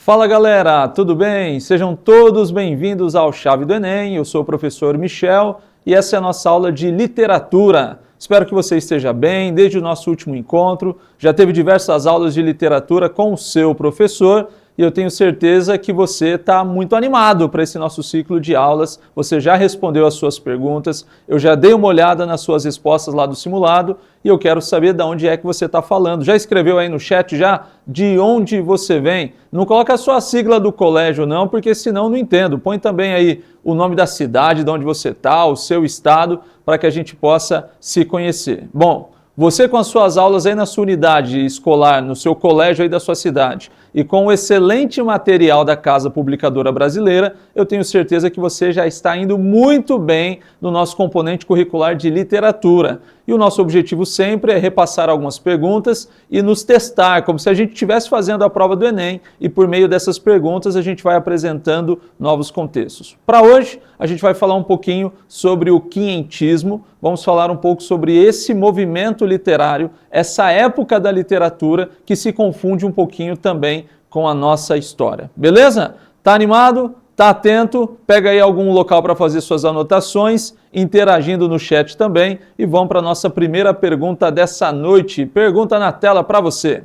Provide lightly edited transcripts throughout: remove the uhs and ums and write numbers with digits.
Fala galera, tudo bem? Sejam todos bem-vindos ao Chave do Enem. Eu sou o professor Michel e essa é a nossa aula de literatura. Espero que você esteja bem desde o nosso último encontro. Já teve diversas aulas de literatura com o seu professor e eu tenho certeza que você está muito animado para esse nosso ciclo de aulas. Você já respondeu as suas perguntas, eu já dei uma olhada nas suas respostas lá do simulado e eu quero saber de onde é que você está falando. Já escreveu aí no chat já de onde você vem? Não coloca a sua sigla do colégio não, porque senão não entendo. Põe também aí o nome da cidade, de onde você está, o seu estado, para que a gente possa se conhecer. Bom, você com as suas aulas aí na sua unidade escolar, no seu colégio aí da sua cidade, e com o excelente material da Casa Publicadora Brasileira, eu tenho certeza que você já está indo muito bem no nosso componente curricular de literatura. E o nosso objetivo sempre é repassar algumas perguntas e nos testar, como se a gente estivesse fazendo a prova do Enem, e por meio dessas perguntas a gente vai apresentando novos contextos. Para hoje, a gente vai falar um pouquinho sobre o quinhentismo, vamos falar um pouco sobre esse movimento literário, essa época da literatura que se confunde um pouquinho também com a nossa história. Beleza? Tá animado? Tá atento? Pega aí algum local para fazer suas anotações, interagindo no chat também e vamos para a nossa primeira pergunta dessa noite. Pergunta na tela para você.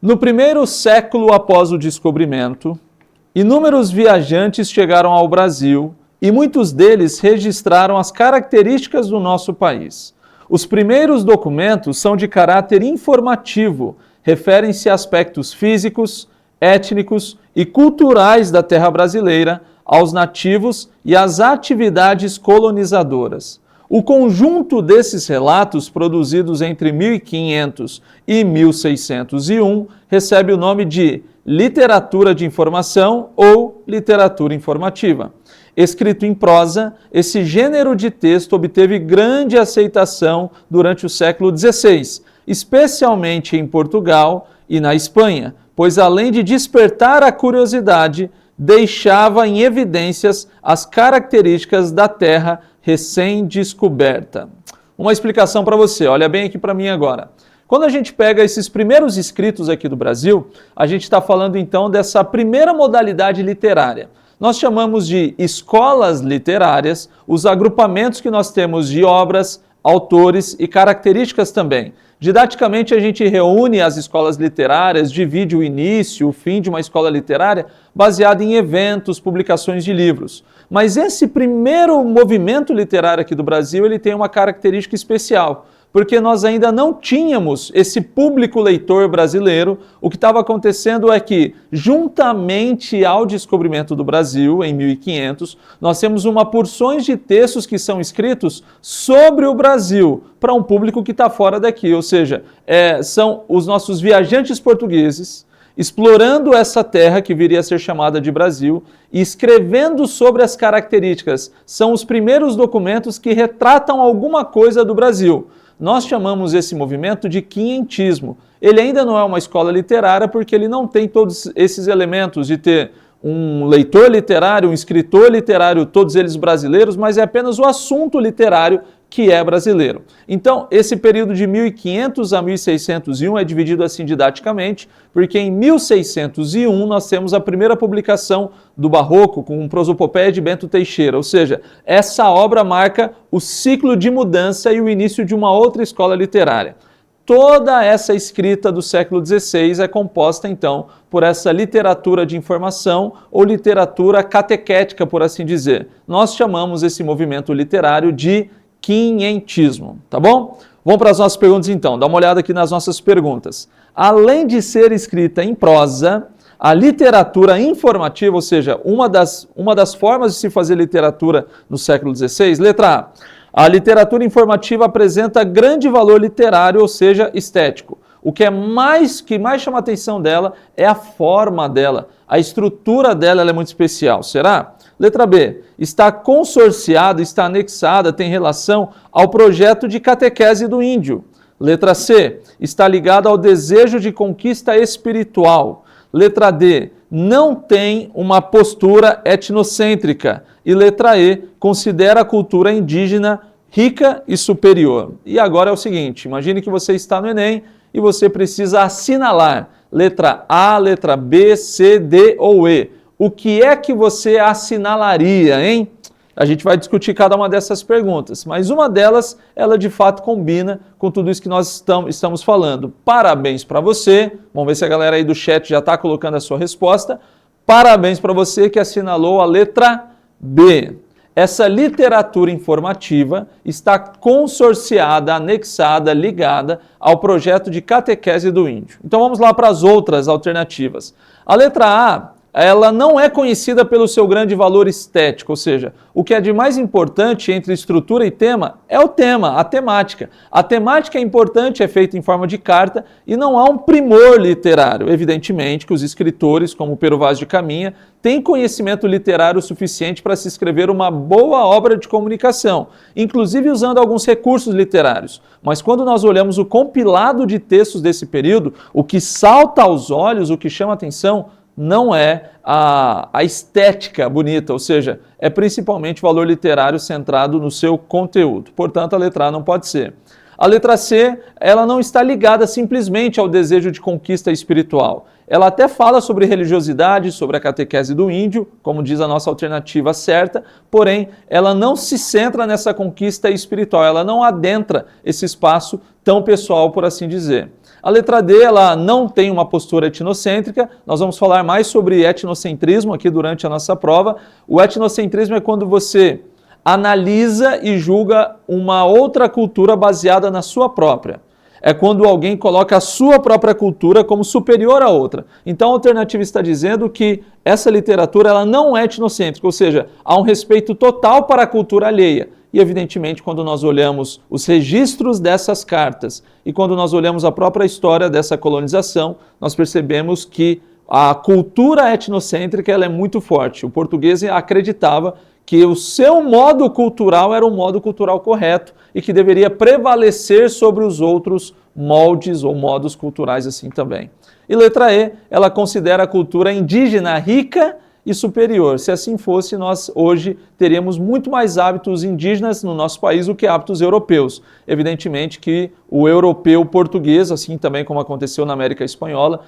No primeiro século após o descobrimento, inúmeros viajantes chegaram ao Brasil e muitos deles registraram as características do nosso país. Os primeiros documentos são de caráter informativo, referem-se a aspectos físicos, étnicos e culturais da terra brasileira, aos nativos e às atividades colonizadoras. O conjunto desses relatos, produzidos entre 1500 e 1601, recebe o nome de literatura de informação ou literatura informativa. Escrito em prosa, esse gênero de texto obteve grande aceitação durante o século XVI, especialmente em Portugal e na Espanha, pois além de despertar a curiosidade, deixava em evidências as características da terra recém-descoberta. Uma explicação para você, olha bem aqui para mim agora. Quando a gente pega esses primeiros escritos aqui do Brasil, a gente está falando então dessa primeira modalidade literária. Nós chamamos de escolas literárias os agrupamentos que nós temos de obras, autores e características também. Didaticamente, a gente reúne as escolas literárias, divide o início, o fim de uma escola literária, baseado em eventos, publicações de livros. Mas esse primeiro movimento literário aqui do Brasil, ele tem uma característica especial, porque nós ainda não tínhamos esse público leitor brasileiro. O que estava acontecendo é que, juntamente ao descobrimento do Brasil, em 1500, nós temos uma porções de textos que são escritos sobre o Brasil, para um público que está fora daqui, ou seja, são os nossos viajantes portugueses, explorando essa terra que viria a ser chamada de Brasil e escrevendo sobre as características. São os primeiros documentos que retratam alguma coisa do Brasil. Nós chamamos esse movimento de quinhentismo. Ele ainda não é uma escola literária porque ele não tem todos esses elementos de ter um leitor literário, um escritor literário, todos eles brasileiros, mas é apenas o assunto literário que é brasileiro. Então, esse período de 1500 a 1601 é dividido assim didaticamente, porque em 1601 nós temos a primeira publicação do Barroco, com um Prosopopeia de Bento Teixeira, ou seja, essa obra marca o ciclo de mudança e o início de uma outra escola literária. Toda essa escrita do século XVI é composta, então, por essa literatura de informação ou literatura catequética, por assim dizer. Nós chamamos esse movimento literário de quinhentismo, tá bom? Vamos para as nossas perguntas então, dá uma olhada aqui nas nossas perguntas. Além de ser escrita em prosa, a literatura informativa, ou seja, uma das formas de se fazer literatura no século XVI, letra A literatura informativa apresenta grande valor literário, ou seja, estético. O que mais chama a atenção dela é a forma dela, a estrutura dela é muito especial, será? Letra B, está consorciada, está anexada, tem relação ao projeto de catequese do índio. Letra C, está ligada ao desejo de conquista espiritual. Letra D, não tem uma postura etnocêntrica. E letra E, considera a cultura indígena rica e superior. E agora é o seguinte, imagine que você está no Enem e você precisa assinalar letra A, letra B, C, D ou E. O que é que você assinalaria, hein? A gente vai discutir cada uma dessas perguntas, mas uma delas, ela de fato combina com tudo isso que nós estamos falando. Parabéns para você, vamos ver se a galera aí do chat já está colocando a sua resposta. Parabéns para você que assinalou a letra B. Essa literatura informativa está consorciada, anexada, ligada ao projeto de catequese do índio. Então vamos lá para as outras alternativas. A letra A, ela não é conhecida pelo seu grande valor estético, ou seja, o que é de mais importante entre estrutura e tema é o tema, a temática. A temática é importante, é feita em forma de carta e não há um primor literário. Evidentemente que os escritores, como Pero Vaz de Caminha, têm conhecimento literário suficiente para se escrever uma boa obra de comunicação, inclusive usando alguns recursos literários. Mas quando nós olhamos o compilado de textos desse período, o que salta aos olhos, o que chama a atenção, não é a estética bonita, ou seja, é principalmente o valor literário centrado no seu conteúdo. Portanto, a letra A não pode ser. A letra C, ela não está ligada simplesmente ao desejo de conquista espiritual. Ela até fala sobre religiosidade, sobre a catequese do índio, como diz a nossa alternativa certa, porém, ela não se centra nessa conquista espiritual, ela não adentra esse espaço tão pessoal, por assim dizer. A letra D, ela não tem uma postura etnocêntrica, nós vamos falar mais sobre etnocentrismo aqui durante a nossa prova. O etnocentrismo é quando você analisa e julga uma outra cultura baseada na sua própria. É quando alguém coloca a sua própria cultura como superior à outra. Então a alternativa está dizendo que essa literatura ela não é etnocêntrica, ou seja, há um respeito total para a cultura alheia. E, evidentemente, quando nós olhamos os registros dessas cartas e quando nós olhamos a própria história dessa colonização, nós percebemos que a cultura etnocêntrica ela é muito forte. O português acreditava que o seu modo cultural era o modo cultural correto e que deveria prevalecer sobre os outros moldes ou modos culturais assim também. E letra E, ela considera a cultura indígena rica e superior. Se assim fosse, nós hoje teríamos muito mais hábitos indígenas no nosso país do que hábitos europeus. Evidentemente que o europeu português, assim também como aconteceu na América Espanhola,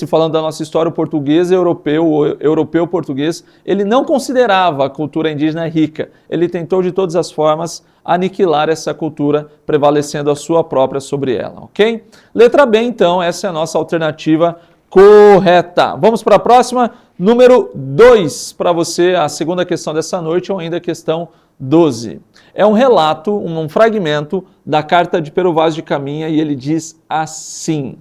falando da nossa história, o português europeu, o europeu português, ele não considerava a cultura indígena rica. Ele tentou de todas as formas aniquilar essa cultura, prevalecendo a sua própria sobre ela, ok? Letra B, então, essa é a nossa alternativa correta. Vamos para a próxima, número 2, para você, a segunda questão dessa noite, ou ainda a questão 12. É um relato, um fragmento da carta de Pero Vaz de Caminha e ele diz assim: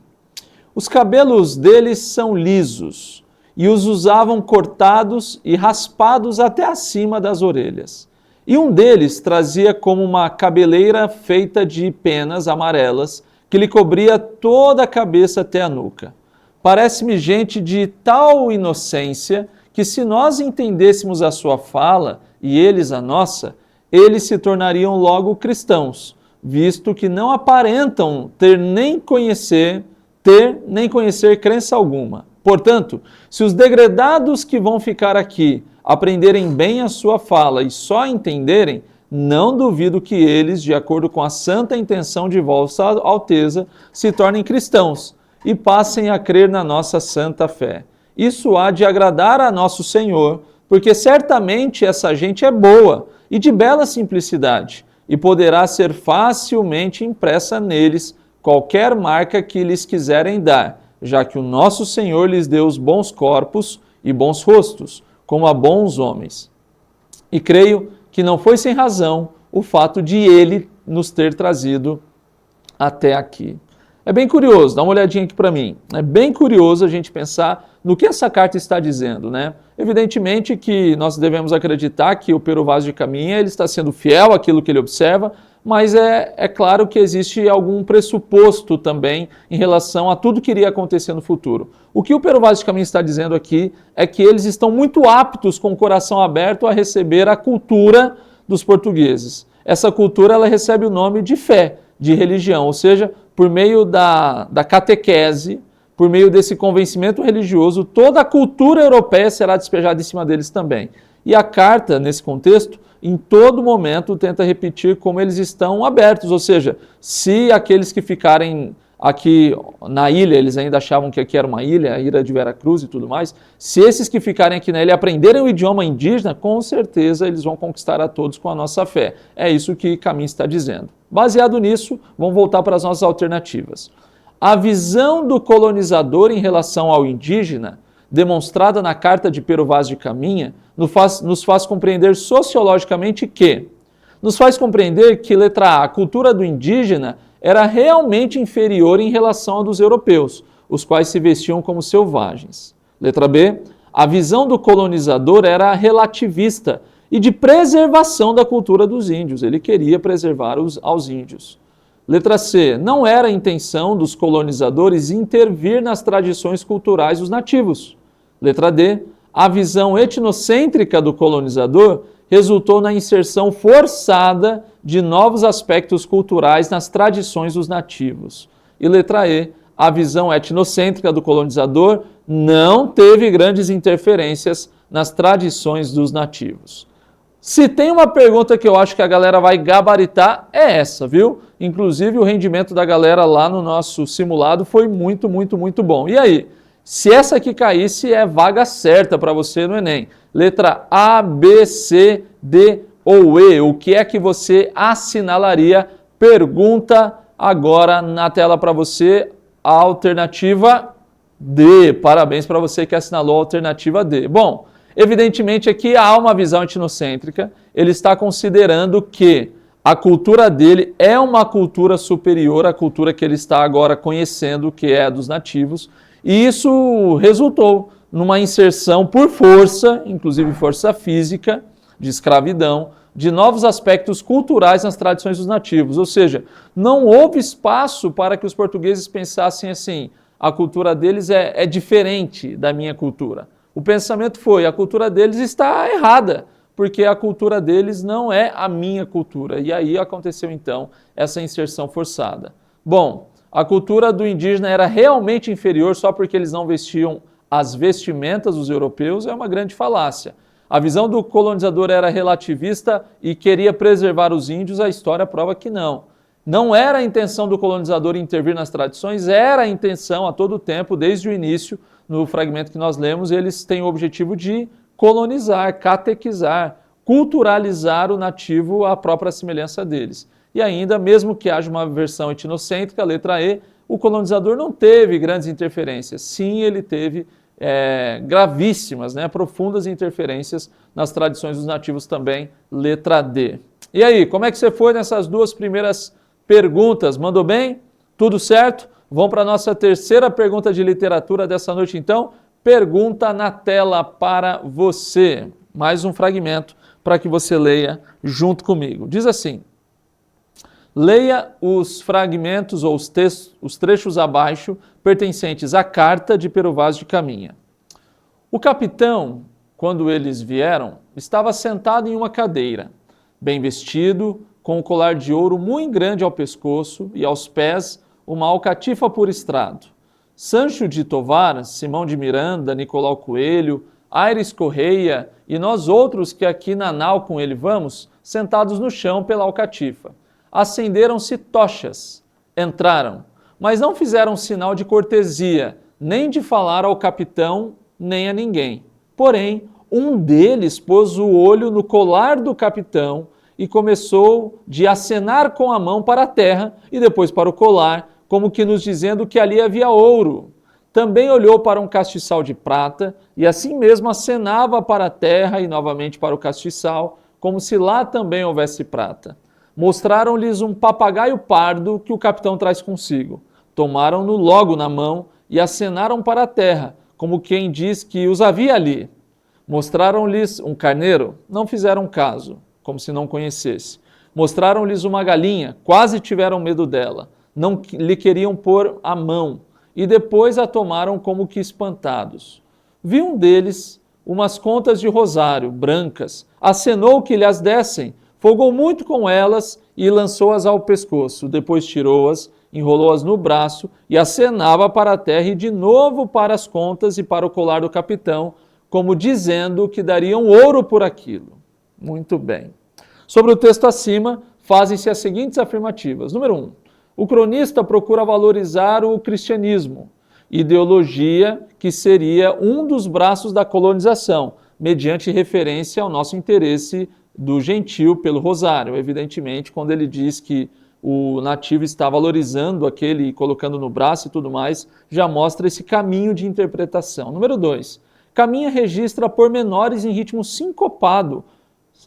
os cabelos deles são lisos e os usavam cortados e raspados até acima das orelhas. E um deles trazia como uma cabeleira feita de penas amarelas que lhe cobria toda a cabeça até a nuca. Parece-me gente de tal inocência que se nós entendêssemos a sua fala e eles a nossa, eles se tornariam logo cristãos, visto que não aparentam ter nem conhecer crença alguma. Portanto, se os degredados que vão ficar aqui aprenderem bem a sua fala e só entenderem, não duvido que eles, de acordo com a santa intenção de Vossa Alteza, se tornem cristãos e passem a crer na nossa santa fé. Isso há de agradar a nosso Senhor, porque certamente essa gente é boa e de bela simplicidade, e poderá ser facilmente impressa neles qualquer marca que lhes quiserem dar, já que o nosso Senhor lhes deu os bons corpos e bons rostos, como a bons homens. E creio que não foi sem razão o fato de ele nos ter trazido até aqui. É bem curioso, dá uma olhadinha aqui para mim. É bem curioso a gente pensar no que essa carta está dizendo, né? Evidentemente que nós devemos acreditar que o Pero Vaz de Caminha ele está sendo fiel àquilo que ele observa, mas é claro que existe algum pressuposto também em relação a tudo que iria acontecer no futuro. O que o Pero Vaz de Caminha está dizendo aqui é que eles estão muito aptos, com o coração aberto, a receber a cultura dos portugueses. Essa cultura ela recebe o nome de fé, de religião, ou seja, por meio da catequese, por meio desse convencimento religioso, toda a cultura europeia será despejada em cima deles também. E a carta, nesse contexto, em todo momento tenta repetir como eles estão abertos, ou seja, se aqueles que ficarem aqui na ilha, eles ainda achavam que aqui era uma ilha, a ilha de Veracruz e tudo mais, se esses que ficarem aqui na ilha aprenderem o idioma indígena, com certeza eles vão conquistar a todos com a nossa fé. É isso que Camus está dizendo. Baseado nisso, vamos voltar para as nossas alternativas. A visão do colonizador em relação ao indígena, demonstrada na carta de Pero Vaz de Caminha, nos faz compreender sociologicamente que nos faz compreender que, letra A, a cultura do indígena era realmente inferior em relação à dos europeus, os quais se vestiam como selvagens. Letra B, a visão do colonizador era relativista e de preservação da cultura dos índios. Ele queria preservar aos índios. Letra C, não era a intenção dos colonizadores intervir nas tradições culturais dos nativos. Letra D, a visão etnocêntrica do colonizador resultou na inserção forçada de novos aspectos culturais nas tradições dos nativos. E letra E, a visão etnocêntrica do colonizador não teve grandes interferências nas tradições dos nativos. Se tem uma pergunta que eu acho que a galera vai gabaritar, é essa, viu? Inclusive o rendimento da galera lá no nosso simulado foi muito bom. E aí? Se essa aqui caísse, é vaga certa para você no Enem. Letra A, B, C, D ou E. O que é que você assinalaria? Pergunta agora na tela para você. A alternativa D. Parabéns para você que assinalou a alternativa D. Bom, evidentemente aqui há uma visão etnocêntrica. Ele está considerando que a cultura dele é uma cultura superior à cultura que ele está agora conhecendo, que é a dos nativos. E isso resultou numa inserção por força, inclusive força física, de escravidão, de novos aspectos culturais nas tradições dos nativos. Ou seja, não houve espaço para que os portugueses pensassem assim, a cultura deles é diferente da minha cultura. O pensamento foi, a cultura deles está errada, porque a cultura deles não é a minha cultura. E aí aconteceu então essa inserção forçada. Bom, a cultura do indígena era realmente inferior só porque eles não vestiam as vestimentas dos europeus, é uma grande falácia. A visão do colonizador era relativista e queria preservar os índios, a história prova que não. Não era a intenção do colonizador intervir nas tradições, era a intenção a todo tempo, desde o início, no fragmento que nós lemos, eles têm o objetivo de colonizar, catequizar, culturalizar o nativo à própria semelhança deles. E ainda, mesmo que haja uma versão etnocêntrica, letra E, o colonizador não teve grandes interferências. Sim, ele teve gravíssimas, profundas interferências nas tradições dos nativos também, letra D. E aí, como é que você foi nessas duas primeiras perguntas? Mandou bem? Tudo certo? Vamos para a nossa terceira pergunta de literatura dessa noite, então. Pergunta na tela para você. Mais um fragmento para que você leia junto comigo. Diz assim: leia os fragmentos ou os trechos abaixo pertencentes à carta de Pero Vaz de Caminha. O capitão, quando eles vieram, estava sentado em uma cadeira, bem vestido, com um colar de ouro muito grande ao pescoço e aos pés uma alcatifa por estrado. Sancho de Tovar, Simão de Miranda, Nicolau Coelho, Aires Correia e nós outros que aqui na nau com ele vamos, sentados no chão pela alcatifa. Acenderam-se tochas, entraram, mas não fizeram sinal de cortesia, nem de falar ao capitão, nem a ninguém. Porém, um deles pôs o olho no colar do capitão e começou de acenar com a mão para a terra e depois para o colar, como que nos dizendo que ali havia ouro. Também olhou para um castiçal de prata e assim mesmo acenava para a terra e novamente para o castiçal, como se lá também houvesse prata. Mostraram-lhes um papagaio pardo que o capitão traz consigo. Tomaram-no logo na mão e acenaram para a terra, como quem diz que os havia ali. Mostraram-lhes um carneiro, não fizeram caso, como se não conhecesse. Mostraram-lhes uma galinha, quase tiveram medo dela, não lhe queriam pôr a mão, e depois a tomaram como que espantados. Viu um deles umas contas de rosário, brancas, acenou que lhes dessem, folgou muito com elas e lançou-as ao pescoço, depois tirou-as, enrolou-as no braço e acenava para a terra e de novo para as contas e para o colar do capitão, como dizendo que dariam ouro por aquilo. Muito bem. Sobre o texto acima, fazem-se as seguintes afirmativas. Número 1. O cronista procura valorizar o cristianismo, ideologia que seria um dos braços da colonização, mediante referência ao nosso interesse do gentio pelo rosário. Evidentemente, quando ele diz que o nativo está valorizando aquele, colocando no braço e tudo mais, já mostra esse caminho de interpretação. Número 2. Caminha registra pormenores em ritmo sincopado.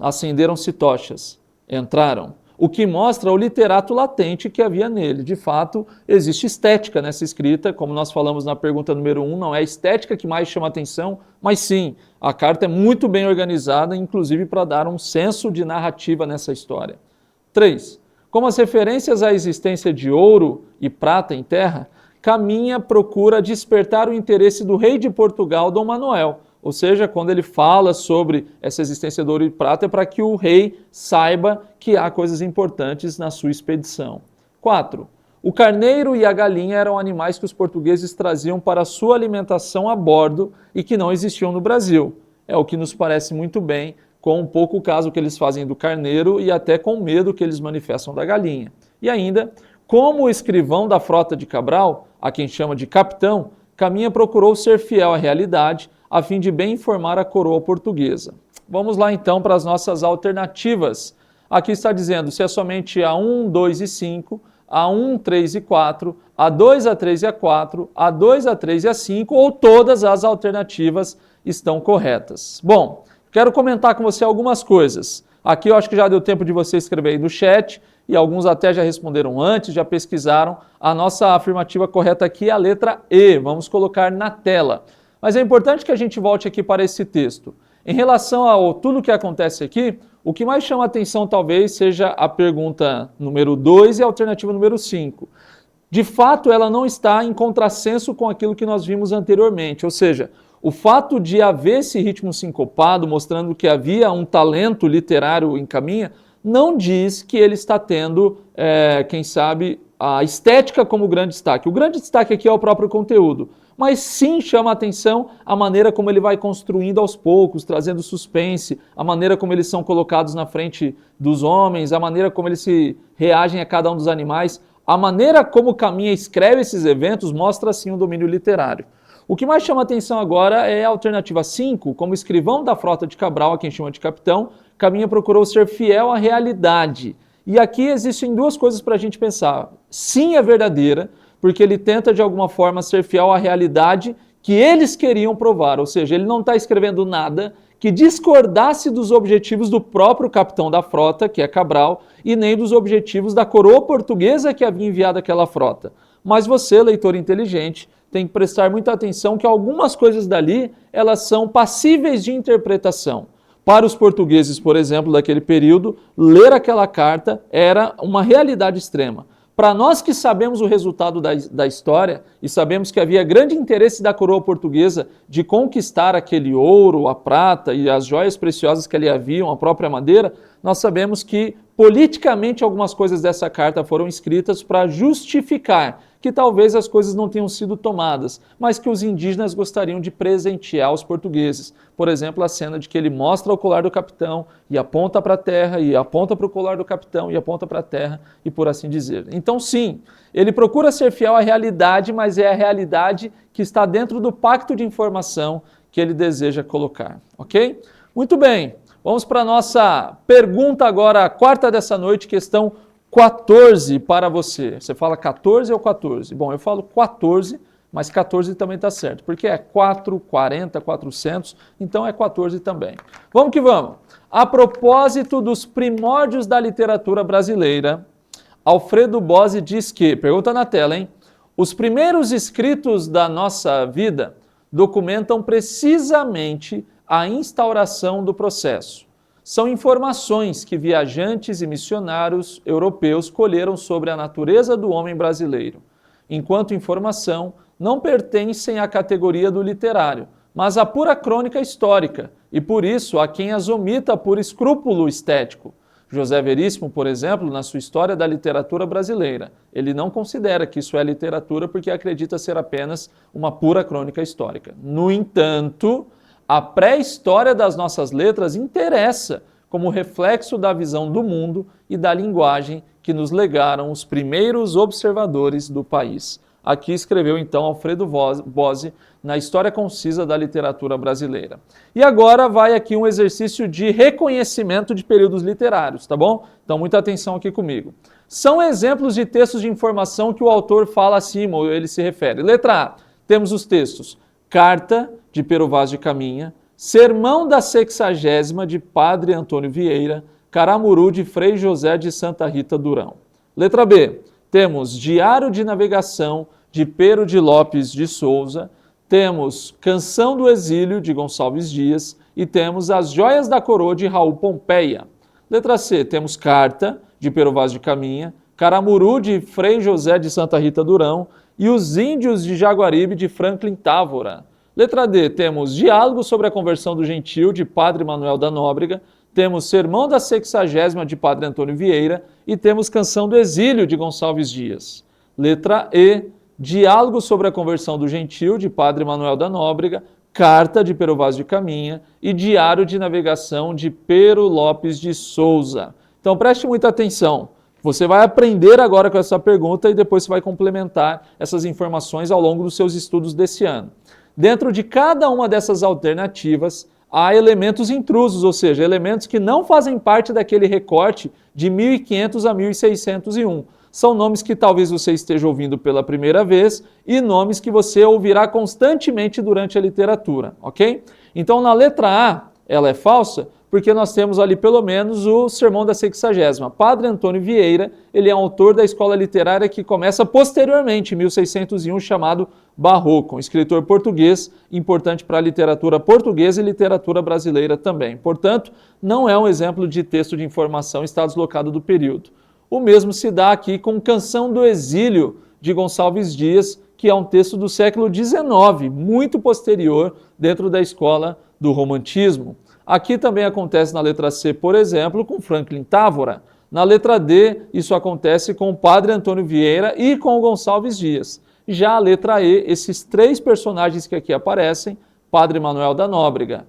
Acenderam-se tochas, entraram. O que mostra o literato latente que havia nele. De fato, existe estética nessa escrita, como nós falamos na pergunta número 1, não é a estética que mais chama atenção, mas sim, a carta é muito bem organizada, inclusive para dar um senso de narrativa nessa história. 3. Como as referências à existência de ouro e prata em terra, Caminha procura despertar o interesse do rei de Portugal, Dom Manuel. Ou seja, quando ele fala sobre essa existência de ouro e prata, é para que o rei saiba que há coisas importantes na sua expedição. 4. O carneiro e a galinha eram animais que os portugueses traziam para sua alimentação a bordo e que não existiam no Brasil. É o que nos parece muito bem, com um pouco o caso que eles fazem do carneiro e até com o medo que eles manifestam da galinha. E ainda, como o escrivão da frota de Cabral, a quem chama de capitão, Caminha procurou ser fiel à realidade, a fim de bem informar a coroa portuguesa. Vamos lá então para as nossas alternativas. Aqui está dizendo se é somente A1, 2 e 5, A1, 3 e 4, A2, A3 e A4, A2, A3 e A5, ou todas as alternativas estão corretas. Bom, quero comentar com você algumas coisas. Aqui eu acho que já deu tempo de você escrever aí no chat, e alguns até já responderam antes, já pesquisaram. A nossa afirmativa correta aqui é a letra E. Vamos colocar na tela. Mas é importante que a gente volte aqui para esse texto. Em relação a tudo o que acontece aqui, o que mais chama a atenção talvez seja a pergunta número 2 e a alternativa número 5. De fato, ela não está em contrassenso com aquilo que nós vimos anteriormente, ou seja, o fato de haver esse ritmo sincopado, mostrando que havia um talento literário em Caminha, não diz que ele está tendo, quem sabe, a estética como grande destaque. O grande destaque aqui é o próprio conteúdo, mas sim chama a atenção a maneira como ele vai construindo aos poucos, trazendo suspense, a maneira como eles são colocados na frente dos homens, a maneira como eles se reagem a cada um dos animais, a maneira como Caminha escreve esses eventos mostra sim um domínio literário. O que mais chama a atenção agora é a alternativa 5, como escrivão da frota de Cabral, a quem chama de capitão, Caminha procurou ser fiel à realidade. E aqui existem duas coisas para a gente pensar. Sim, é verdadeira, porque ele tenta de alguma forma ser fiel à realidade que eles queriam provar, ou seja, ele não está escrevendo nada que discordasse dos objetivos do próprio capitão da frota, que é Cabral, e nem dos objetivos da coroa portuguesa que havia enviado aquela frota. Mas você, leitor inteligente, tem que prestar muita atenção que algumas coisas dali, elas são passíveis de interpretação. Para os portugueses, por exemplo, daquele período, ler aquela carta era uma realidade extrema. Para nós que sabemos o resultado da história e sabemos que havia grande interesse da coroa portuguesa de conquistar aquele ouro, a prata e as joias preciosas que ali haviam, a própria madeira, nós sabemos que politicamente algumas coisas dessa carta foram escritas para justificar que talvez as coisas não tenham sido tomadas, mas que os indígenas gostariam de presentear aos portugueses. Por exemplo, a cena de que ele mostra o colar do capitão e aponta para a terra, e aponta para o colar do capitão e aponta para a terra, e por assim dizer. Então sim, ele procura ser fiel à realidade, mas é a realidade que está dentro do pacto de informação que ele deseja colocar, ok? Muito bem, vamos para a nossa pergunta agora, a quarta dessa noite, questão 14 para você. Você fala 14 ou 14? Bom, eu falo 14, mas 14 também está certo, porque é 4, 40, 400, então é 14 também. Vamos que vamos. A propósito dos primórdios da literatura brasileira, Alfredo Bose diz que, pergunta na tela, hein? Os primeiros escritos da nossa vida documentam precisamente a instauração do processo. São informações que viajantes e missionários europeus colheram sobre a natureza do homem brasileiro. Enquanto informação, não pertencem à categoria do literário, mas à pura crônica histórica, e por isso há quem as omita por escrúpulo estético. José Veríssimo, por exemplo, na sua História da Literatura Brasileira, ele não considera que isso é literatura porque acredita ser apenas uma pura crônica histórica. No entanto, a pré-história das nossas letras interessa, como reflexo da visão do mundo e da linguagem que nos legaram os primeiros observadores do país. Aqui escreveu então Alfredo Bose na História Concisa da Literatura Brasileira. E agora vai aqui um exercício de reconhecimento de períodos literários, tá bom? Então muita atenção aqui comigo. São exemplos de textos de informação que o autor fala acima, ou ele se refere. Letra A, temos os textos Carta, de Pero Vaz de Caminha, Sermão da Sexagésima, de Padre Antônio Vieira, Caramuru, de Frei José de Santa Rita Durão. Letra B, temos Diário de Navegação, de Pero de Lopes de Souza, temos Canção do Exílio, de Gonçalves Dias, e temos As Joias da Coroa, de Raul Pompeia. Letra C, temos Carta, de Pero Vaz de Caminha, Caramuru, de Frei José de Santa Rita Durão, e Os Índios de Jaguaribe, de Franklin Távora. Letra D, temos Diálogo sobre a Conversão do Gentil, de Padre Manuel da Nóbrega, temos Sermão da Sexagésima, de Padre Antônio Vieira, e temos Canção do Exílio, de Gonçalves Dias. Letra E, Diálogo sobre a Conversão do Gentil, de Padre Manuel da Nóbrega, Carta, de Pero Vaz de Caminha, e Diário de Navegação, de Pero Lopes de Souza. Então preste muita atenção. Você vai aprender agora com essa pergunta e depois você vai complementar essas informações ao longo dos seus estudos desse ano. Dentro de cada uma dessas alternativas, há elementos intrusos, ou seja, elementos que não fazem parte daquele recorte de 1500 a 1601. São nomes que talvez você esteja ouvindo pela primeira vez e nomes que você ouvirá constantemente durante a literatura, ok? Então, na letra A, ela é falsa, porque nós temos ali pelo menos o Sermão da Sexagésima. Padre Antônio Vieira, ele é um autor da escola literária que começa posteriormente, em 1601, chamado Barroco, um escritor português, importante para a literatura portuguesa e literatura brasileira também. Portanto, não é um exemplo de texto de informação, está deslocado do período. O mesmo se dá aqui com Canção do Exílio, de Gonçalves Dias, que é um texto do século XIX, muito posterior dentro da escola do romantismo. Aqui também acontece na letra C, por exemplo, com Franklin Távora. Na letra D, isso acontece com o Padre Antônio Vieira e com o Gonçalves Dias. Já a letra E, esses três personagens que aqui aparecem, Padre Manuel da Nóbrega,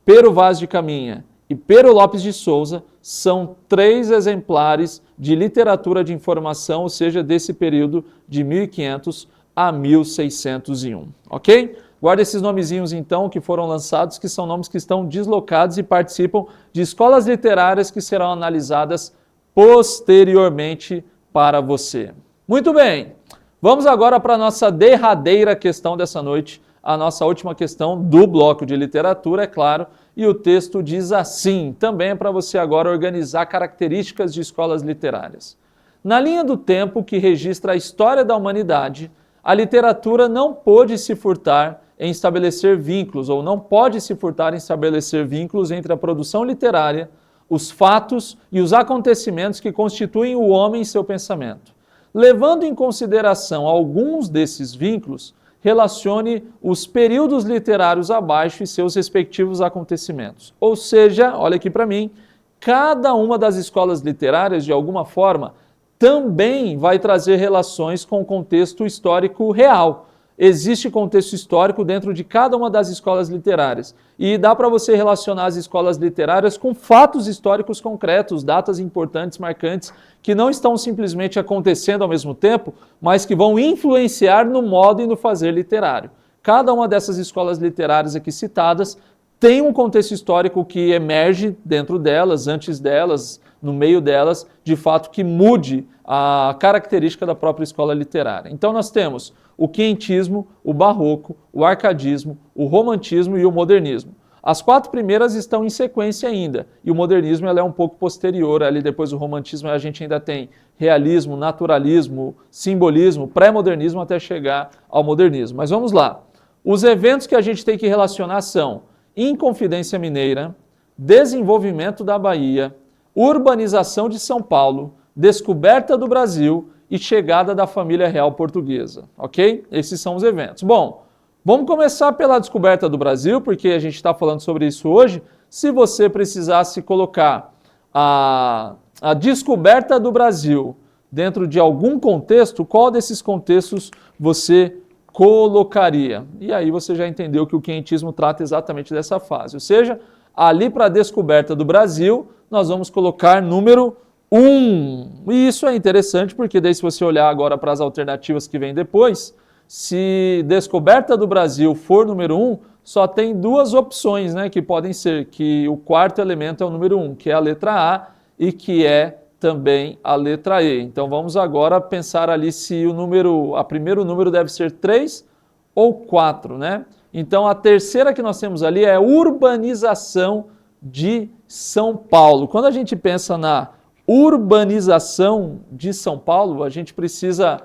Pero Vaz de Caminha e Pero Lopes de Souza, são três exemplares de literatura de informação, ou seja, desse período de 1500 a 1601, ok? Guarda esses nomezinhos, então, que foram lançados, que são nomes que estão deslocados e participam de escolas literárias que serão analisadas posteriormente para você. Muito bem, vamos agora para a nossa derradeira questão dessa noite, a nossa última questão do bloco de literatura, é claro, e o texto diz assim, também é para você agora organizar características de escolas literárias. Na linha do tempo que registra a história da humanidade, a literatura não pôde se furtar em estabelecer vínculos, ou não pode se furtar em estabelecer vínculos entre a produção literária, os fatos e os acontecimentos que constituem o homem e seu pensamento. Levando em consideração alguns desses vínculos, relacione os períodos literários abaixo e seus respectivos acontecimentos. Ou seja, olha aqui para mim, cada uma das escolas literárias, de alguma forma, também vai trazer relações com o contexto histórico real. Existe contexto histórico dentro de cada uma das escolas literárias. E dá para você relacionar as escolas literárias com fatos históricos concretos, datas importantes, marcantes, que não estão simplesmente acontecendo ao mesmo tempo, mas que vão influenciar no modo e no fazer literário. Cada uma dessas escolas literárias aqui citadas tem um contexto histórico que emerge dentro delas, antes delas, no meio delas, de fato que mude a característica da própria escola literária. Então nós temos o quinhentismo, o barroco, o arcadismo, o romantismo e o modernismo. As quatro primeiras estão em sequência ainda, e o modernismo ela é um pouco posterior, ali depois do romantismo a gente ainda tem realismo, naturalismo, simbolismo, pré-modernismo até chegar ao modernismo. Mas vamos lá. Os eventos que a gente tem que relacionar são Inconfidência Mineira, desenvolvimento da Bahia, urbanização de São Paulo, descoberta do Brasil e chegada da família real portuguesa, ok? Esses são os eventos. Bom, vamos começar pela descoberta do Brasil, porque a gente está falando sobre isso hoje. Se você precisasse colocar a descoberta do Brasil dentro de algum contexto, qual desses contextos você colocaria? E aí você já entendeu que o quinhentismo trata exatamente dessa fase, ou seja, Ali para a descoberta do Brasil, nós vamos colocar número 1. E isso é interessante porque daí se você olhar agora para as alternativas que vêm depois, se descoberta do Brasil for número 1, só tem duas opções, né, que podem ser, que o quarto elemento é o número 1, que é a letra A e que é também a letra E. Então vamos agora pensar ali se o primeiro número deve ser 3 ou 4, né? Então a terceira que nós temos ali é urbanização de São Paulo. Quando a gente pensa na urbanização de São Paulo, a gente precisa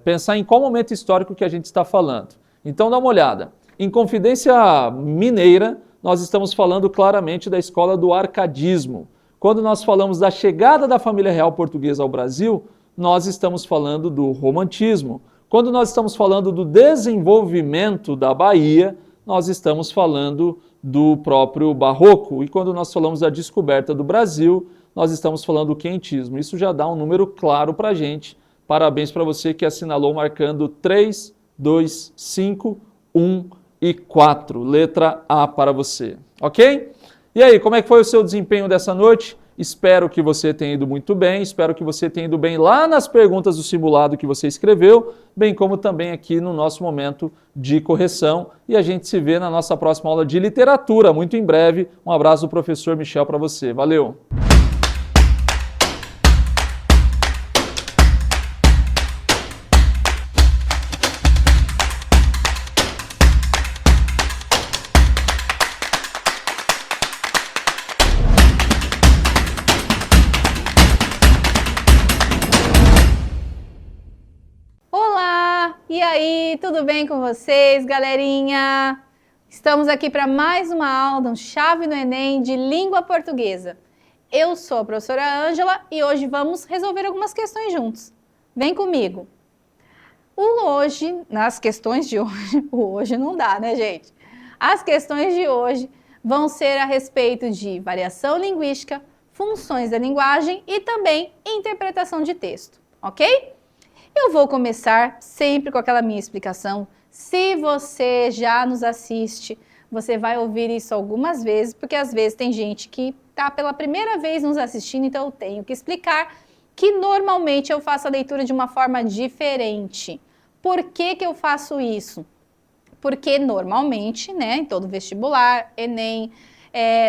pensar em qual momento histórico que a gente está falando. Então dá uma olhada. Em Confidência Mineira, nós estamos falando claramente da escola do arcadismo. Quando nós falamos da chegada da família real portuguesa ao Brasil, nós estamos falando do romantismo. Quando nós estamos falando do desenvolvimento da Bahia, nós estamos falando do próprio barroco. E quando nós falamos da descoberta do Brasil, nós estamos falando do quentismo. Isso já dá um número claro para a gente. Parabéns para você que assinalou marcando 3, 2, 5, 1 e 4. Letra A para você, ok? E aí, como é que foi o seu desempenho dessa noite? Espero que você tenha ido muito bem, espero que você tenha ido bem lá nas perguntas do simulado que você escreveu, bem como também aqui no nosso momento de correção. E a gente se vê na nossa próxima aula de literatura, muito em breve. Um abraço do professor Michel para você. Valeu! E aí, tudo bem com vocês, galerinha? Estamos aqui para mais uma aula do Chave no Enem de língua portuguesa. Eu sou a professora Ângela e hoje vamos resolver algumas questões juntos. Vem comigo. Nas questões de hoje, o hoje não dá, né, gente? As questões de hoje vão ser a respeito de variação linguística, funções da linguagem e também interpretação de texto, ok? Eu vou começar sempre com aquela minha explicação. Se você já nos assiste, você vai ouvir isso algumas vezes, porque às vezes tem gente que está pela primeira vez nos assistindo, então eu tenho que explicar que normalmente eu faço a leitura de uma forma diferente. Por que que eu faço isso? Porque normalmente, né, em todo vestibular, Enem,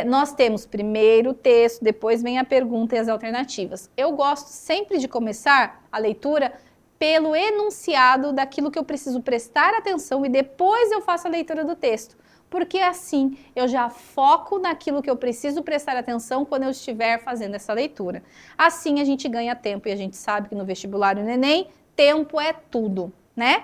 nós temos primeiro o texto, depois vem a pergunta e as alternativas. Eu gosto sempre de começar a leitura pelo enunciado daquilo que eu preciso prestar atenção e depois eu faço a leitura do texto. Porque assim eu já foco naquilo que eu preciso prestar atenção quando eu estiver fazendo essa leitura. Assim a gente ganha tempo e a gente sabe que no vestibular e no Enem, tempo é tudo, né?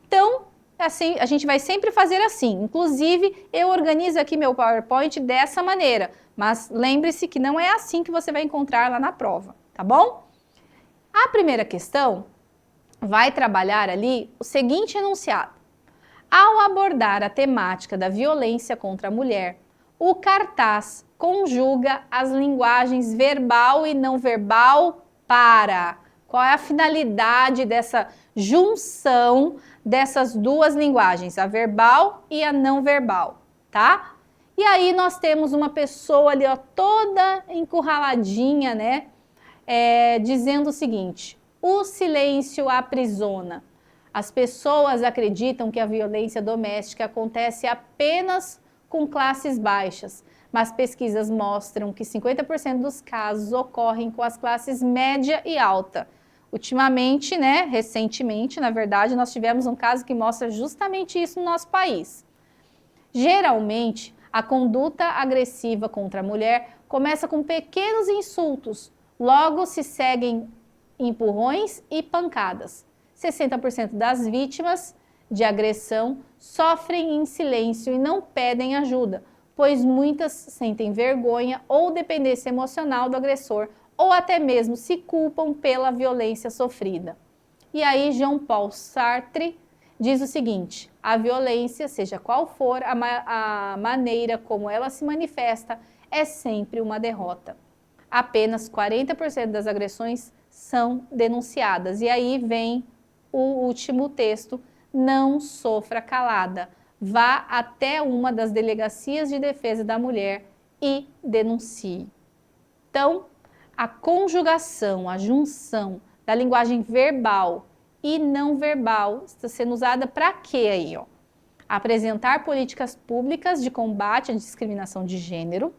Então, assim, a gente vai sempre fazer assim. Inclusive, eu organizo aqui meu PowerPoint dessa maneira. Mas lembre-se que não é assim que você vai encontrar lá na prova, tá bom? A primeira questão vai trabalhar ali o seguinte enunciado. Ao abordar a temática da violência contra a mulher, o cartaz conjuga as linguagens verbal e não verbal para. Qual é a finalidade dessa junção dessas duas linguagens, a verbal e a não verbal, tá? E aí nós temos uma pessoa ali, ó, toda encurraladinha, né? Dizendo o seguinte: o silêncio aprisiona. As pessoas acreditam que a violência doméstica acontece apenas com classes baixas, mas pesquisas mostram que 50% dos casos ocorrem com as classes média e alta. Ultimamente, né, recentemente, na verdade, nós tivemos um caso que mostra justamente isso no nosso país. Geralmente, a conduta agressiva contra a mulher começa com pequenos insultos, logo se seguem empurrões e pancadas. 60% das vítimas de agressão sofrem em silêncio e não pedem ajuda, pois muitas sentem vergonha ou dependência emocional do agressor, ou até mesmo se culpam pela violência sofrida. E aí Jean-Paul Sartre diz o seguinte: a violência, seja qual for a maneira como ela se manifesta, é sempre uma derrota. Apenas 40% das agressões são denunciadas. E aí vem o último texto: não sofra calada, vá até uma das delegacias de defesa da mulher e denuncie. Então, a conjugação, a junção da linguagem verbal e não verbal está sendo usada para quê aí, ó? Apresentar políticas públicas de combate à discriminação de gênero,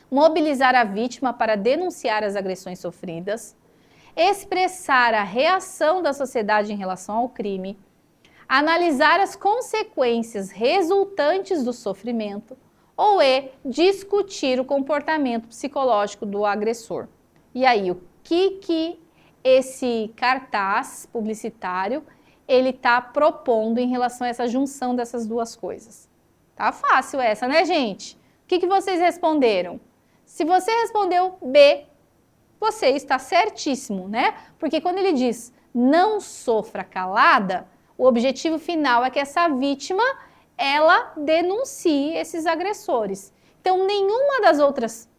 mobilizar a vítima para denunciar as agressões sofridas, expressar a reação da sociedade em relação ao crime, analisar as consequências resultantes do sofrimento ou discutir o comportamento psicológico do agressor. E aí, o que esse cartaz publicitário ele está propondo em relação a essa junção dessas duas coisas? Tá fácil essa, né, gente? O que vocês responderam? Se você respondeu B, você está certíssimo, né? Porque quando ele diz não sofra calada, o objetivo final é que essa vítima, ela denuncie esses agressores. Então, nenhuma das outras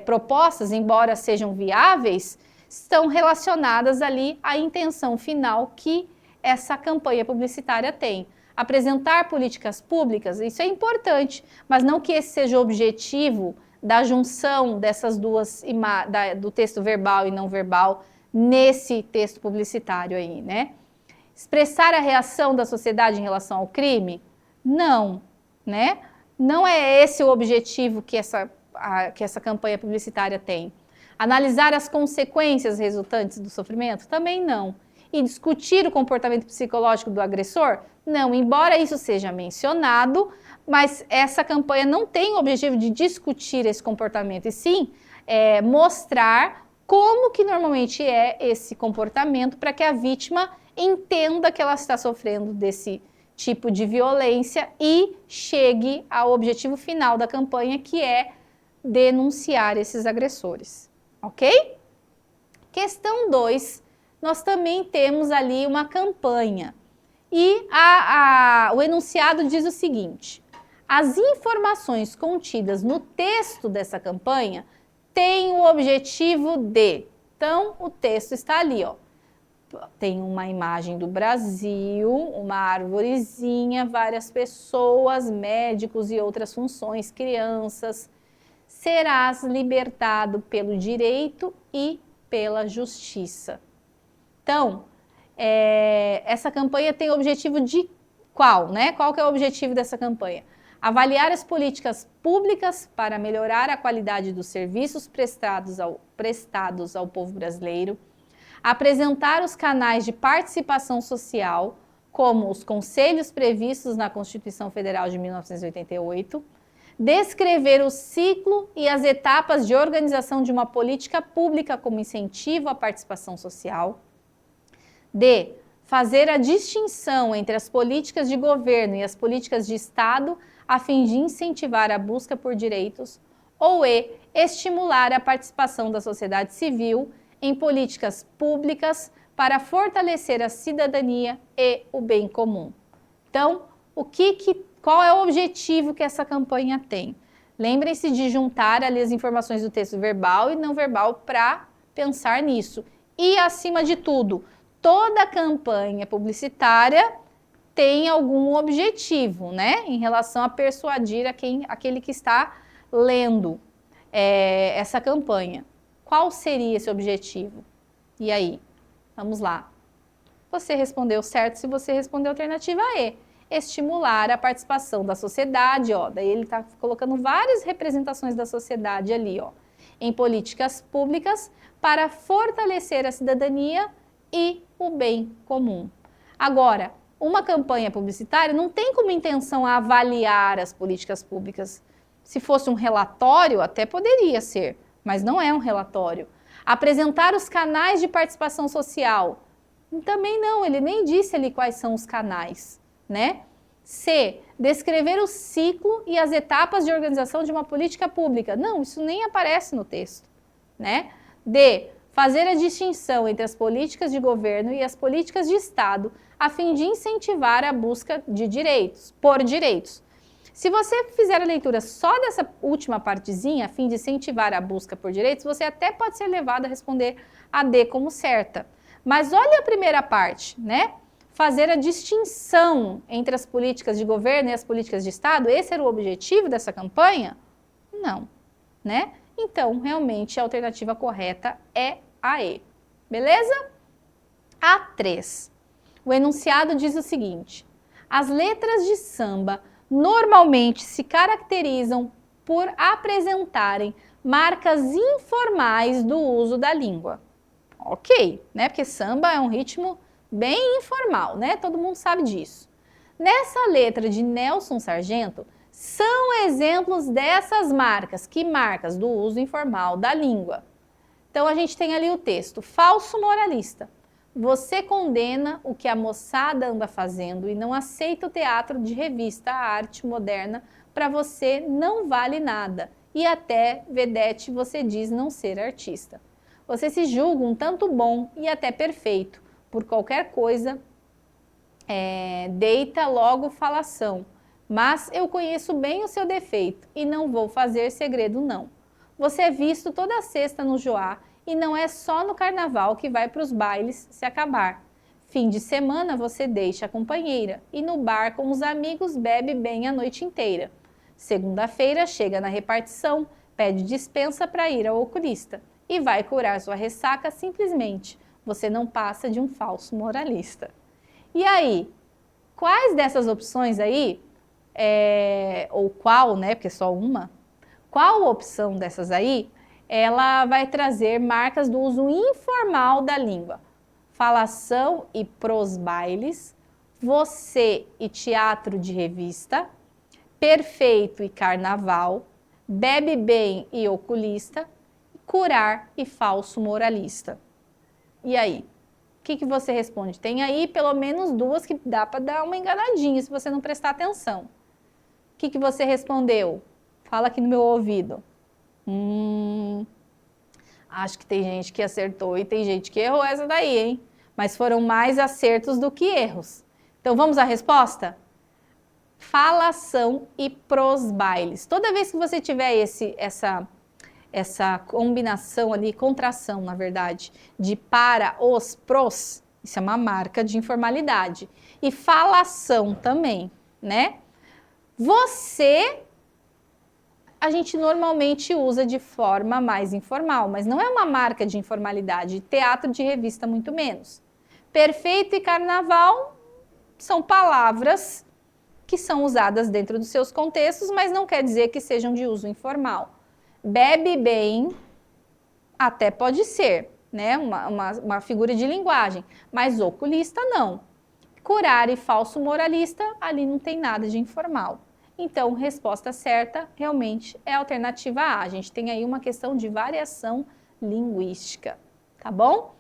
propostas, embora sejam viáveis, estão relacionadas ali à intenção final que essa campanha publicitária tem. Apresentar políticas públicas, isso é importante, mas não que esse seja o objetivo da junção dessas duas do texto verbal e não verbal nesse texto publicitário aí, né? Expressar a reação da sociedade em relação ao crime? Não, né? Não é esse o objetivo que essa campanha publicitária tem. Analisar as consequências resultantes do sofrimento? Também não. E discutir o comportamento psicológico do agressor? Não, embora isso seja mencionado, mas essa campanha não tem o objetivo de discutir esse comportamento, e sim mostrar como que normalmente é esse comportamento para que a vítima entenda que ela está sofrendo desse tipo de violência e chegue ao objetivo final da campanha, que é denunciar esses agressores, ok? Questão 2, nós também temos ali uma campanha e o enunciado diz o seguinte: as informações contidas no texto dessa campanha têm o objetivo de... Então, o texto está ali, ó. Tem uma imagem do Brasil, uma arvorezinha, várias pessoas, médicos e outras funções, crianças. Serás libertado pelo direito e pela justiça. Então, essa campanha tem o objetivo de qual, né? Qual que é o objetivo dessa campanha? Avaliar as políticas públicas para melhorar a qualidade dos serviços prestados ao povo brasileiro, apresentar os canais de participação social, como os conselhos previstos na Constituição Federal de 1988, descrever o ciclo e as etapas de organização de uma política pública como incentivo à participação social, D. Fazer a distinção entre as políticas de governo e as políticas de Estado a fim de incentivar a busca por direitos, ou E. Estimular a participação da sociedade civil em políticas públicas para fortalecer a cidadania e o bem comum. Então, qual é o objetivo que essa campanha tem? Lembrem-se de juntar ali as informações do texto verbal e não verbal para pensar nisso. E, acima de tudo, toda campanha publicitária tem algum objetivo, né? Em relação a persuadir aquele que está lendo essa campanha. Qual seria esse objetivo? E aí? Vamos lá. Você respondeu certo se você respondeu a alternativa E. Estimular a participação da sociedade, ó. Daí ele está colocando várias representações da sociedade ali, ó, em políticas públicas para fortalecer a cidadania e o bem comum. Agora, uma campanha publicitária não tem como intenção avaliar as políticas públicas. Se fosse um relatório, até poderia ser, mas não é um relatório. Apresentar os canais de participação social, também não, ele nem disse ali quais são os canais, né? C. Descrever o ciclo e as etapas de organização de uma política pública. Não, isso nem aparece no texto, né? D. Fazer a distinção entre as políticas de governo e as políticas de Estado, a fim de incentivar a busca de direitos, por direitos. Se você fizer a leitura só dessa última partezinha, a fim de incentivar a busca por direitos, você até pode ser levado a responder a D como certa. Mas olha a primeira parte, né? fazer a distinção entre as políticas de governo e as políticas de Estado? Esse era o objetivo dessa campanha? Não, né? Então, realmente, a alternativa correta é a E. Beleza? A3. O enunciado diz o seguinte: as letras de samba normalmente se caracterizam por apresentarem marcas informais do uso da língua. Ok, né? Porque samba é um ritmo bem informal, né? Todo mundo sabe disso. Nessa letra de Nelson Sargento, são exemplos dessas marcas. Que marcas? Do uso informal da língua. Então, a gente tem ali o texto: falso moralista. Você condena o que a moçada anda fazendo e não aceita o teatro de revista, a arte moderna, para você não vale nada. E até vedete você diz não ser artista. Você se julga um tanto bom e até perfeito. Por qualquer coisa, deita logo falação. Mas eu conheço bem o seu defeito e não vou fazer segredo não. Você é visto toda sexta no Joá e não é só no carnaval que vai para os bailes se acabar. Fim de semana você deixa a companheira e no bar com os amigos bebe bem a noite inteira. Segunda-feira chega na repartição, pede dispensa para ir ao oculista e vai curar sua ressaca simplesmente. Você não passa de um falso moralista. E aí, quais dessas opções aí, ou qual, né, porque é só uma, qual opção dessas aí, ela vai trazer marcas do uso informal da língua? Falação e prosbailes, você e teatro de revista, perfeito e carnaval, bebe bem e oculista, curar e falso moralista. E aí? O que você responde? Tem aí pelo menos duas que dá para dar uma enganadinha se você não prestar atenção. O que você respondeu? Fala aqui no meu ouvido. Acho que tem gente que acertou e tem gente que errou essa daí, hein? Mas foram mais acertos do que erros. Então vamos à resposta? Falação e prosbailes. Toda vez que você tiver essa combinação ali, contração, na verdade, de para, os, pros, isso é uma marca de informalidade. E falação também, né? Você, a gente normalmente usa de forma mais informal, mas não é uma marca de informalidade. Teatro de revista, muito menos. Perfeito e carnaval são palavras que são usadas dentro dos seus contextos, mas não quer dizer que sejam de uso informal. Bebe bem, até pode ser, né? Uma figura de linguagem, mas oculista não. Curar e falso moralista, ali não tem nada de informal. Então, resposta certa realmente é a alternativa A. A gente tem aí uma questão de variação linguística, tá bom?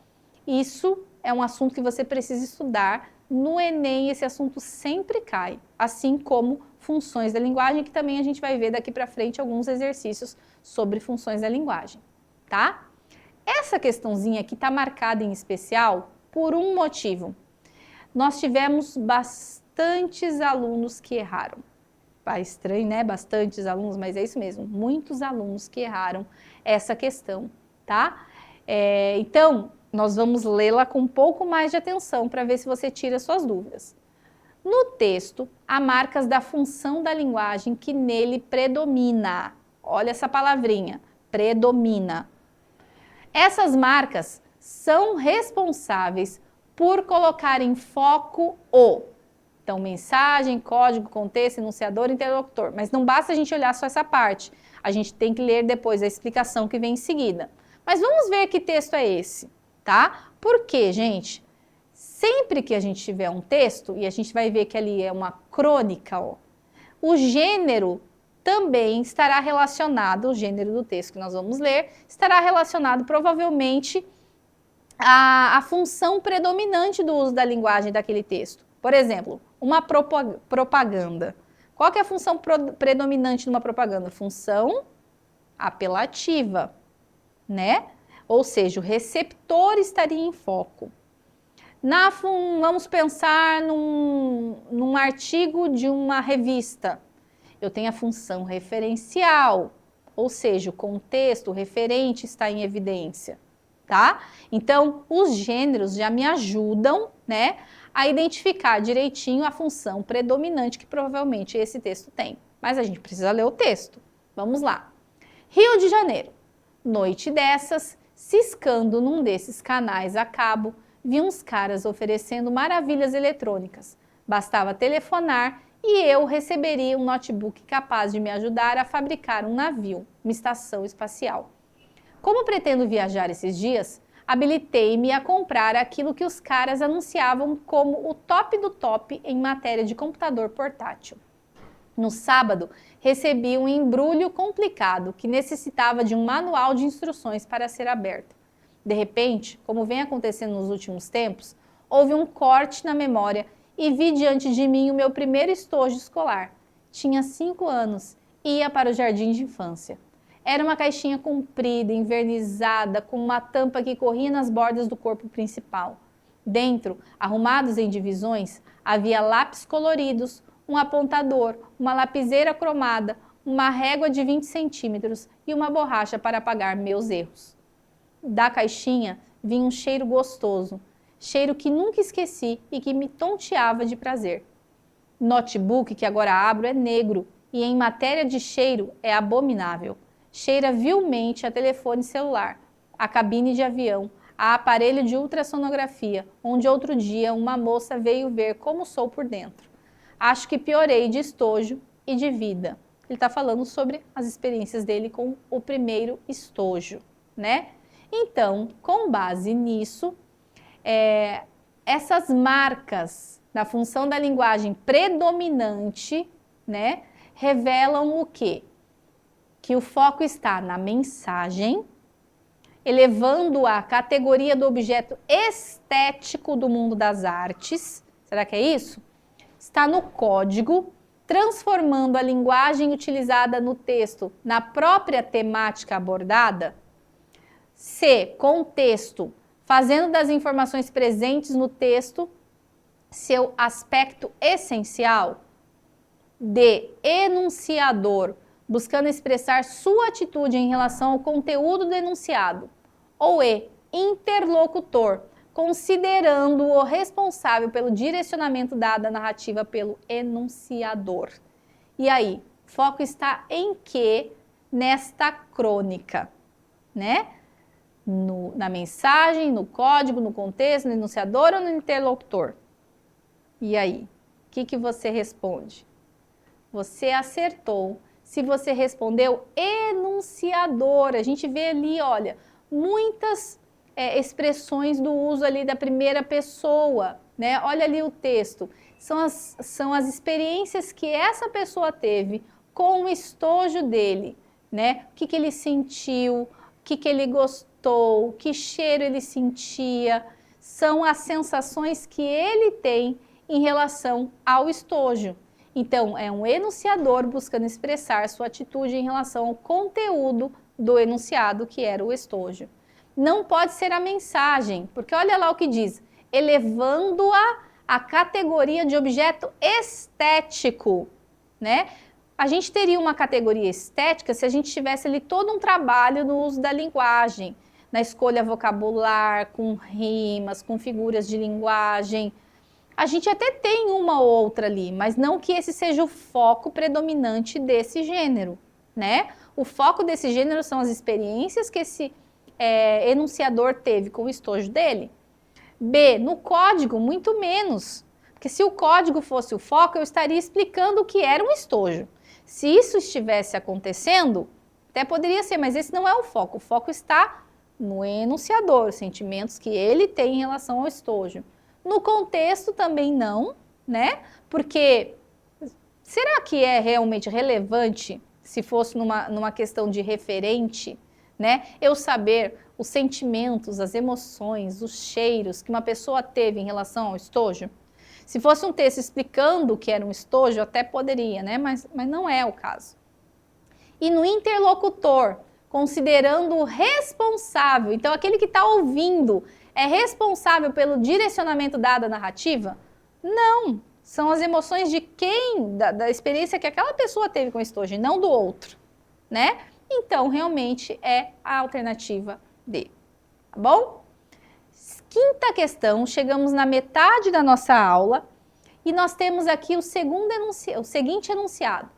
Isso é um assunto que você precisa estudar. No Enem, esse assunto sempre cai, assim como funções da linguagem, que também a gente vai ver daqui para frente alguns exercícios sobre funções da linguagem, tá? Essa questãozinha aqui está marcada em especial por um motivo. Nós tivemos bastantes alunos que erraram. Estranho, né? Bastantes alunos, mas é isso mesmo. Muitos alunos que erraram essa questão, tá? Então, nós vamos lê-la com um pouco mais de atenção para ver se você tira suas dúvidas. No texto, há marcas da função da linguagem que nele predomina. Olha essa palavrinha, predomina. Essas marcas são responsáveis por colocar em foco o. Então, mensagem, código, contexto, enunciador, interlocutor. Mas não basta a gente olhar só essa parte. A gente tem que ler depois a explicação que vem em seguida. Mas vamos ver que texto é esse, tá? Por quê, gente? Sempre que a gente tiver um texto, e a gente vai ver que ali é uma crônica, ó, o gênero também estará relacionado, o gênero do texto que nós vamos ler, estará relacionado provavelmente à função predominante do uso da linguagem daquele texto. Por exemplo, uma propaganda. Qual que é a função predominante de uma propaganda? Função apelativa, né? Ou seja, o receptor estaria em foco. Vamos pensar num artigo de uma revista. Eu tenho a função referencial, ou seja, o contexto, o referente está em evidência, tá? Então, os gêneros já me ajudam, né, a identificar direitinho a função predominante que provavelmente esse texto tem. Mas a gente precisa ler o texto. Vamos lá. Rio de Janeiro. Noite dessas, ciscando num desses canais a cabo, vi uns caras oferecendo maravilhas eletrônicas. Bastava telefonar e eu receberia um notebook capaz de me ajudar a fabricar um navio, uma estação espacial. Como pretendo viajar esses dias, habilitei-me a comprar aquilo que os caras anunciavam como o top do top em matéria de computador portátil. No sábado, recebi um embrulho complicado que necessitava de um manual de instruções para ser aberto. De repente, como vem acontecendo nos últimos tempos, houve um corte na memória e vi diante de mim o meu primeiro estojo escolar. Tinha 5 anos e ia para o jardim de infância. Era uma caixinha comprida, envernizada, com uma tampa que corria nas bordas do corpo principal. Dentro, arrumados em divisões, havia lápis coloridos, um apontador, uma lapiseira cromada, uma régua de 20 centímetros e uma borracha para apagar meus erros. Da caixinha vinha um cheiro gostoso, cheiro que nunca esqueci e que me tonteava de prazer. Notebook que agora abro é negro e em matéria de cheiro é abominável. Cheira vilmente a telefone celular, a cabine de avião, a aparelho de ultrassonografia, onde outro dia uma moça veio ver como sou por dentro. Acho que piorei de estojo e de vida. Ele está falando sobre as experiências dele com o primeiro estojo, né? Então, com base nisso, essas marcas da função da linguagem predominante, né, revelam o quê? Que o foco está na mensagem, elevando-a à categoria do objeto estético do mundo das artes. Será que é isso? Está no código, transformando a linguagem utilizada no texto na própria temática abordada. C, contexto, fazendo das informações presentes no texto seu aspecto essencial. D, enunciador, buscando expressar sua atitude em relação ao conteúdo do enunciado. Ou E, interlocutor, considerando-o responsável pelo direcionamento dado à narrativa pelo enunciador. E aí, foco está em quê nesta crônica, né? Na mensagem, no código, no contexto, no enunciador ou no interlocutor? E aí, o que você responde? Você acertou. Se você respondeu enunciador, a gente vê ali, olha, muitas expressões do uso ali da primeira pessoa, né? Olha ali o texto. São as experiências que essa pessoa teve com o estojo dele, né? O que ele sentiu, o que ele gostou, que cheiro ele sentia. São as sensações que ele tem em relação ao estojo. Então, é um enunciador buscando expressar sua atitude em relação ao conteúdo do enunciado, que era o estojo. Não pode ser a mensagem, porque olha lá o que diz, elevando-a à categoria de objeto estético, né? A gente teria uma categoria estética se a gente tivesse ali todo um trabalho no uso da linguagem, na escolha vocabular, com rimas, com figuras de linguagem. A gente até tem uma ou outra ali, mas não que esse seja o foco predominante desse gênero, né? O foco desse gênero são as experiências que esse enunciador teve com o estojo dele. B, no código, muito menos. Porque se o código fosse o foco, eu estaria explicando o que era um estojo. Se isso estivesse acontecendo, até poderia ser, mas esse não é o foco. O foco está no enunciador, os sentimentos que ele tem em relação ao estojo. No contexto também não, né? Porque será que é realmente relevante, se fosse numa questão de referente, né? Eu saber os sentimentos, as emoções, os cheiros que uma pessoa teve em relação ao estojo? Se fosse um texto explicando o que era um estojo, até poderia, né? Mas não é o caso. E no interlocutor, considerando o responsável, então aquele que está ouvindo é responsável pelo direcionamento dado à narrativa? Não, são as emoções de quem, da experiência que aquela pessoa teve com o estojo, e não do outro, né? Então, realmente é a alternativa D, tá bom? quinta questão, chegamos na metade da nossa aula e nós temos aqui o seguinte enunciado.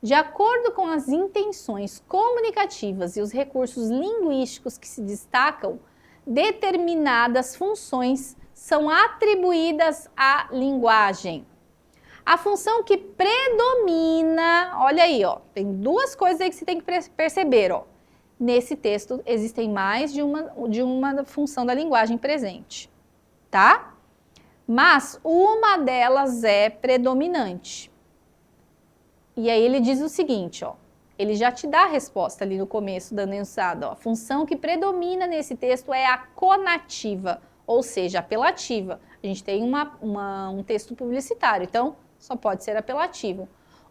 De acordo com as intenções comunicativas e os recursos linguísticos que se destacam, determinadas funções são atribuídas à linguagem. A função que predomina, olha aí, ó, tem duas coisas aí que você tem que perceber, ó. Nesse texto existem mais de uma função da linguagem presente, tá? Mas uma delas é predominante. E aí ele diz o seguinte, ó, ele já te dá a resposta ali no começo, dando enunciado, ó, a função que predomina nesse texto é a conativa, ou seja, apelativa. A gente tem um texto publicitário, então só pode ser apelativo.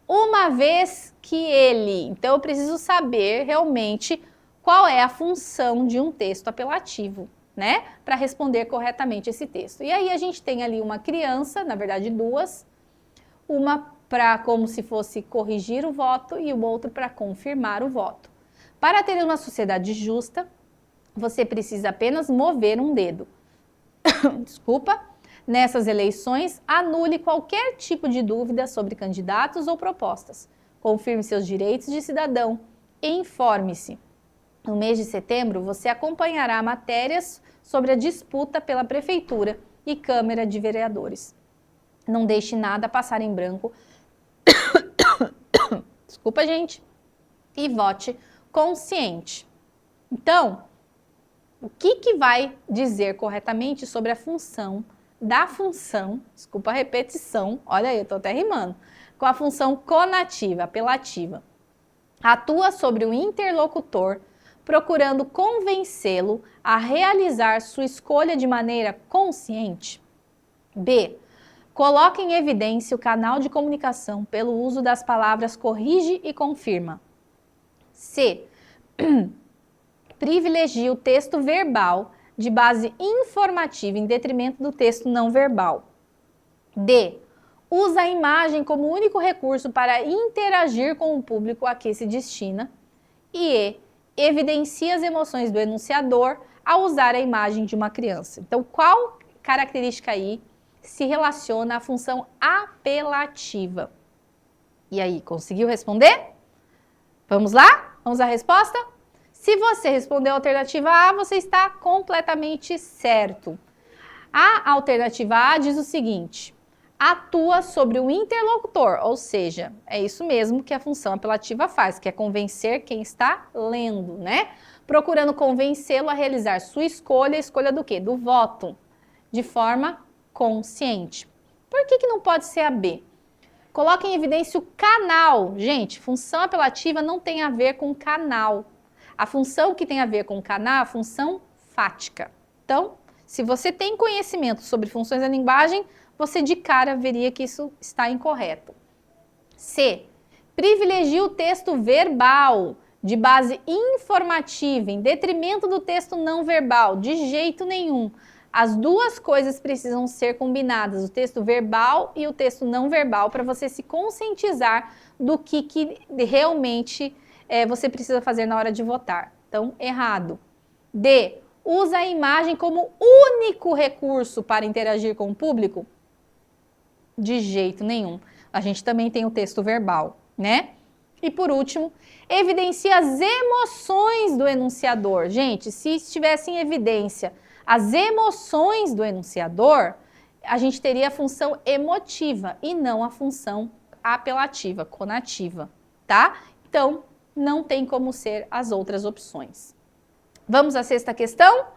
Uma vez que então eu preciso saber realmente qual é a função de um texto apelativo, né? Para responder corretamente esse texto. E aí a gente tem ali uma criança, na verdade duas, uma para como se fosse corrigir o voto e o outro para confirmar o voto. Para ter uma sociedade justa, você precisa apenas mover um dedo. Desculpa. Nessas eleições, anule qualquer tipo de dúvida sobre candidatos ou propostas. Confirme seus direitos de cidadão e informe-se. No mês de setembro, você acompanhará matérias sobre a disputa pela Prefeitura e Câmara de Vereadores. Não deixe nada passar em branco. Desculpa, gente. E vote consciente. Então, o que vai dizer corretamente sobre a função desculpa a repetição, olha aí, eu tô até rimando, com a função conativa, apelativa. Atua sobre o interlocutor, procurando convencê-lo a realizar sua escolha de maneira consciente. B. Coloca em evidência o canal de comunicação pelo uso das palavras corrige e confirma. C. Privilegia o texto verbal de base informativa em detrimento do texto não verbal. D. Usa a imagem como único recurso para interagir com o público a que se destina. E E. Evidencia as emoções do enunciador ao usar a imagem de uma criança. Então, qual característica aí se relaciona à função apelativa? E aí, conseguiu responder? Vamos lá? Vamos à resposta? Se você respondeu a alternativa A, você está completamente certo. A alternativa A diz o seguinte: atua sobre o interlocutor, ou seja, é isso mesmo que a função apelativa faz, que é convencer quem está lendo, né? Procurando convencê-lo a realizar sua escolha, escolha do quê? Do voto, de forma consciente. Por que não pode ser a B? Coloca em evidência o canal. Gente, função apelativa não tem a ver com canal. A função que tem a ver com canal é a função fática. Então, se você tem conhecimento sobre funções da linguagem, você de cara veria que isso está incorreto. C. Privilegia o texto verbal de base informativa em detrimento do texto não verbal. De jeito nenhum. As duas coisas precisam ser combinadas, o texto verbal e o texto não verbal, para você se conscientizar do que realmente você precisa fazer na hora de votar. Então, errado. D. Usa a imagem como único recurso para interagir com o público? De jeito nenhum. A gente também tem o texto verbal, né? E por último, evidencia as emoções do enunciador. Gente, se estivesse em evidência as emoções do enunciador, a gente teria a função emotiva e não a função apelativa, conativa, tá? Então, não tem como ser as outras opções. Vamos à sexta questão?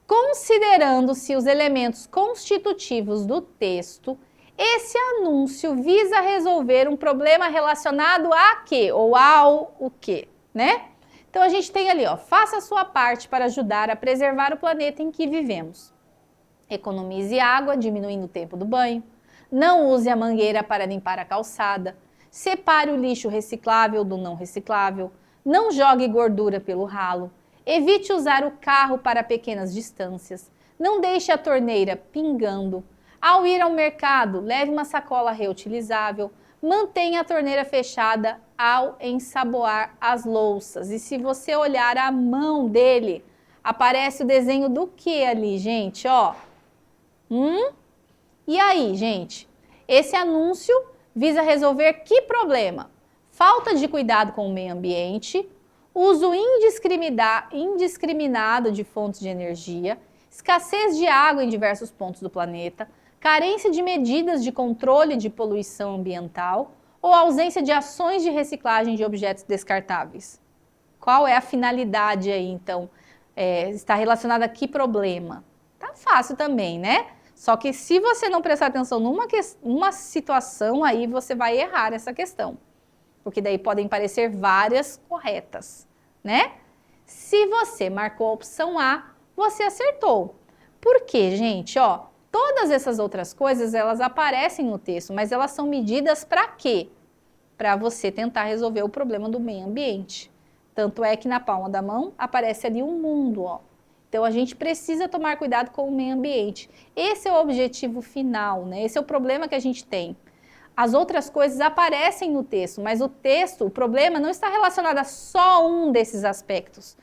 Considerando-se os elementos constitutivos do texto, esse anúncio visa resolver um problema relacionado a quê? Ou ao o quê, né? Então a gente tem ali, ó, faça a sua parte para ajudar a preservar o planeta em que vivemos. Economize água, diminuindo o tempo do banho. Não use a mangueira para limpar a calçada. Separe o lixo reciclável do não reciclável. Não jogue gordura pelo ralo. Evite usar o carro para pequenas distâncias. Não deixe a torneira pingando. Ao ir ao mercado, leve uma sacola reutilizável. Mantenha a torneira fechada ao ensaboar as louças. E se você olhar a mão dele, Aparece o desenho do que ali, gente? Ó. E aí, gente? Esse anúncio visa resolver que problema? Falta de cuidado com o meio ambiente, uso indiscriminado de fontes de energia, escassez de água em diversos pontos do planeta, carência de medidas de controle de poluição ambiental ou ausência de ações de reciclagem de objetos descartáveis. Qual é a finalidade aí, então? Está relacionada a que problema? Tá fácil também, né? Só que se você não prestar atenção numa situação, aí você vai errar essa questão. Porque daí podem parecer várias corretas, né? Se você marcou a opção A, você acertou. Por quê, gente? Ó, todas essas outras coisas, elas aparecem no texto, mas elas são medidas para quê? Para você tentar resolver o problema do meio ambiente. Tanto é que na palma da mão aparece ali um mundo, ó. Então, a gente precisa tomar cuidado com o meio ambiente. Esse é o objetivo final, né? Esse é o problema que a gente tem. As outras coisas aparecem no texto, mas o problema não está relacionado a só um desses aspectos.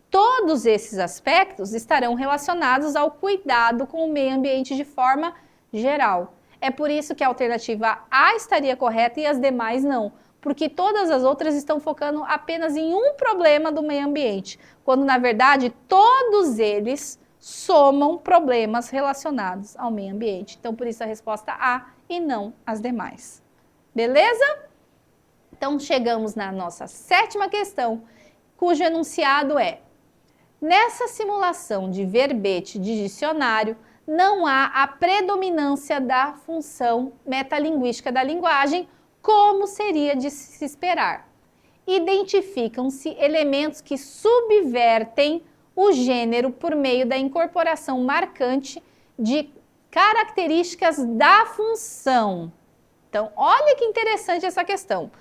Todos esses aspectos estarão relacionados ao cuidado com o meio ambiente de forma geral. É por isso que a alternativa A estaria correta e as demais não, porque todas as outras estão focando apenas em um problema do meio ambiente, quando na verdade todos eles somam problemas relacionados ao meio ambiente. Então por isso a resposta A e não as demais. Beleza? Então chegamos na nossa 7ª questão, cujo enunciado é: nessa simulação de verbete de dicionário, não há a predominância da função metalinguística da linguagem, como seria de se esperar. Identificam-se elementos que subvertem o gênero por meio da incorporação marcante de características da função. Então, olha que interessante essa questão.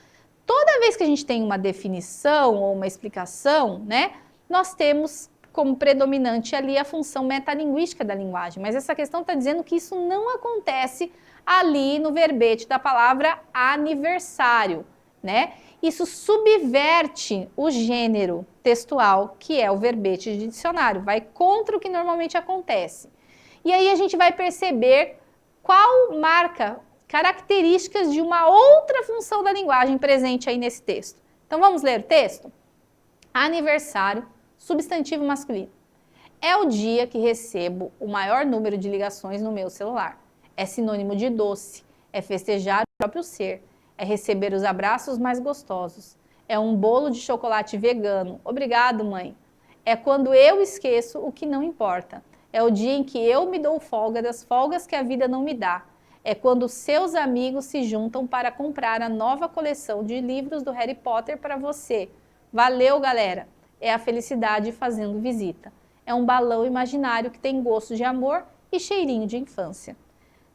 Toda vez que a gente tem uma definição ou uma explicação, né, nós temos como predominante ali a função metalinguística da linguagem, mas essa questão está dizendo que isso não acontece ali no verbete da palavra aniversário, né? Isso subverte o gênero textual, que é o verbete de dicionário, vai contra o que normalmente acontece. E aí a gente vai perceber qual marca características de uma outra função da linguagem presente aí nesse texto. Então vamos ler o texto? Aniversário, substantivo masculino. É o dia que recebo o maior número de ligações no meu celular. É sinônimo de doce, é festejar o próprio ser, é receber os abraços mais gostosos. É um bolo de chocolate vegano. Obrigado, mãe. É quando eu esqueço o que não importa. É o dia em que eu me dou folga das folgas que a vida não me dá. É quando seus amigos se juntam para comprar a nova coleção de livros do Harry Potter para você. Valeu, galera! É a felicidade fazendo visita. É um balão imaginário que tem gosto de amor e cheirinho de infância.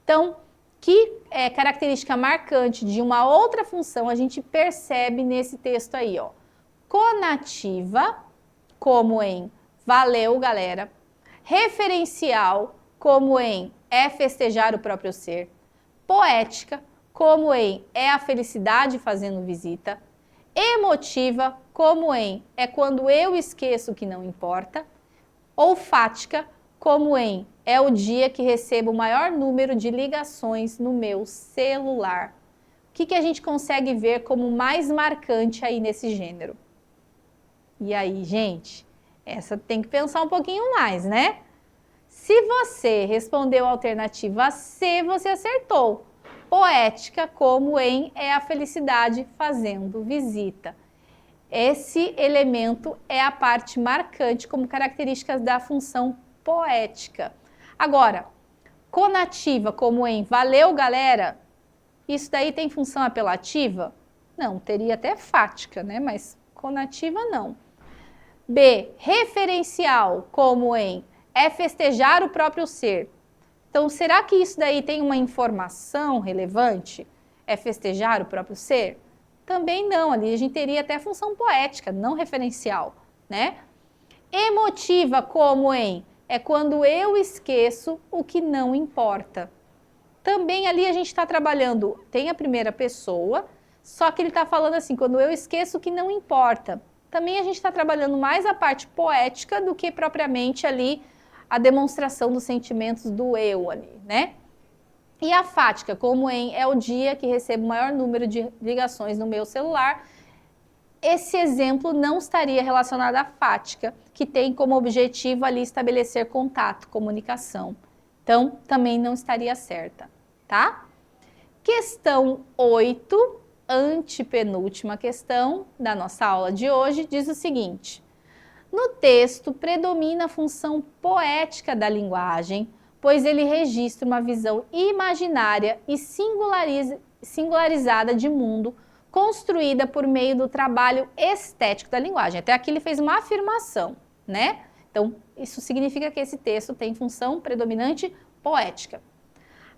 Então, que característica marcante de uma outra função a gente percebe nesse texto aí, ó. Conativa, como em valeu, galera. Referencial, como em é festejar o próprio ser. Poética, como em é a felicidade fazendo visita. Emotiva, como em é quando eu esqueço o que não importa. Olfática, como em é o dia que recebo o maior número de ligações no meu celular. O que a gente consegue ver como mais marcante aí nesse gênero? E aí, gente, essa tem que pensar um pouquinho mais, né? Se você respondeu a alternativa C, você acertou. Poética, como em é a felicidade fazendo visita. Esse elemento é a parte marcante como características da função poética. Agora, conativa, como em valeu, galera, isso daí tem função apelativa? Não, teria até fática, né? Mas conativa não. B, referencial, como em é festejar o próprio ser. Então, será que isso daí tem uma informação relevante? É festejar o próprio ser? Também não, ali a gente teria até função poética, não referencial, né? Emotiva, como em é quando eu esqueço o que não importa. Também ali a gente está trabalhando, tem a primeira pessoa, só que ele está falando assim, quando eu esqueço o que não importa. também a gente está trabalhando mais a parte poética do que propriamente ali a demonstração dos sentimentos do eu ali, né? E a fática, como em é o dia que recebo o maior número de ligações no meu celular, esse exemplo não estaria relacionado à fática, que tem como objetivo ali estabelecer contato, comunicação. Então, também não estaria certa, tá? Questão 8, antepenúltima questão da nossa aula de hoje, diz o seguinte: no texto predomina a função poética da linguagem, pois ele registra uma visão imaginária e singularizada de mundo, construída por meio do trabalho estético da linguagem. Até aqui ele fez uma afirmação, né? Então, isso significa que esse texto tem função predominante poética.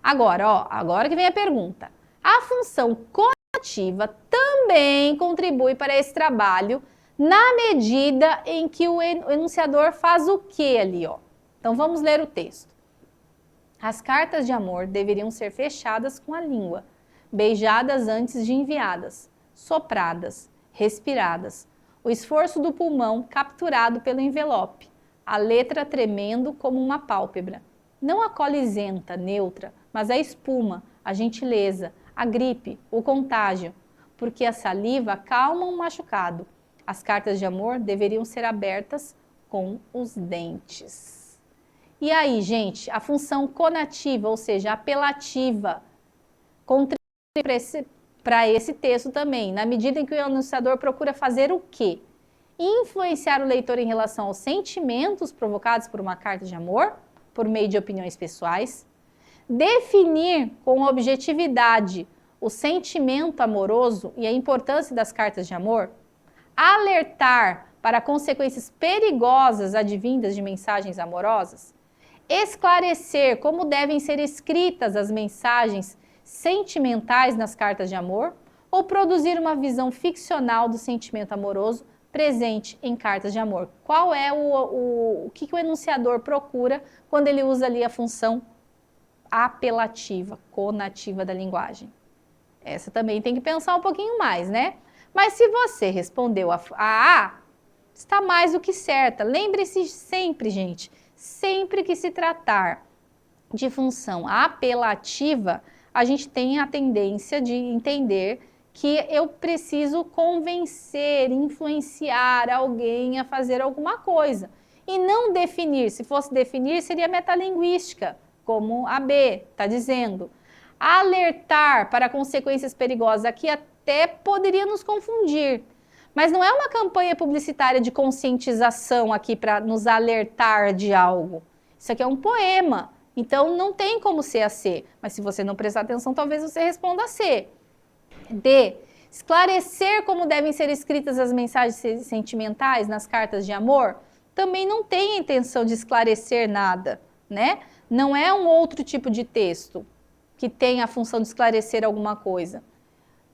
Agora que vem a pergunta. A função conativa também contribui para esse trabalho na medida em que o enunciador faz o que ali, ó? Então, vamos ler o texto. As cartas de amor deveriam ser fechadas com a língua, beijadas antes de enviadas, sopradas, respiradas, o esforço do pulmão capturado pelo envelope, a letra tremendo como uma pálpebra. Não a cola isenta, neutra, mas a espuma, a gentileza, a gripe, o contágio, porque a saliva acalma um machucado. As cartas de amor deveriam ser abertas com os dentes. E aí, gente, a função conativa, ou seja, apelativa, contribui para esse texto também, na medida em que o enunciador procura fazer o quê? Influenciar o leitor em relação aos sentimentos provocados por uma carta de amor, por meio de opiniões pessoais, definir com objetividade o sentimento amoroso e a importância das cartas de amor, alertar para consequências perigosas advindas de mensagens amorosas, esclarecer como devem ser escritas as mensagens sentimentais nas cartas de amor ou produzir uma visão ficcional do sentimento amoroso presente em cartas de amor. Qual é o que o enunciador procura quando ele usa ali a função apelativa, conativa da linguagem? Essa também tem que pensar um pouquinho mais, né? Mas se você respondeu a A, está mais do que certa. Lembre-se sempre, gente, sempre que se tratar de função apelativa, a gente tem a tendência de entender que eu preciso convencer, influenciar alguém a fazer alguma coisa. E não definir. Se fosse definir, seria metalinguística, como a B está dizendo. Alertar para consequências perigosas, aqui até poderia nos confundir. Mas não é uma campanha publicitária de conscientização aqui para nos alertar de algo. Isso aqui é um poema, então não tem como ser a C. Mas se você não prestar atenção, talvez você responda a C. D. Esclarecer como devem ser escritas as mensagens sentimentais nas cartas de amor, também não tem a intenção de esclarecer nada, né? Não é um outro tipo de texto que tem a função de esclarecer alguma coisa.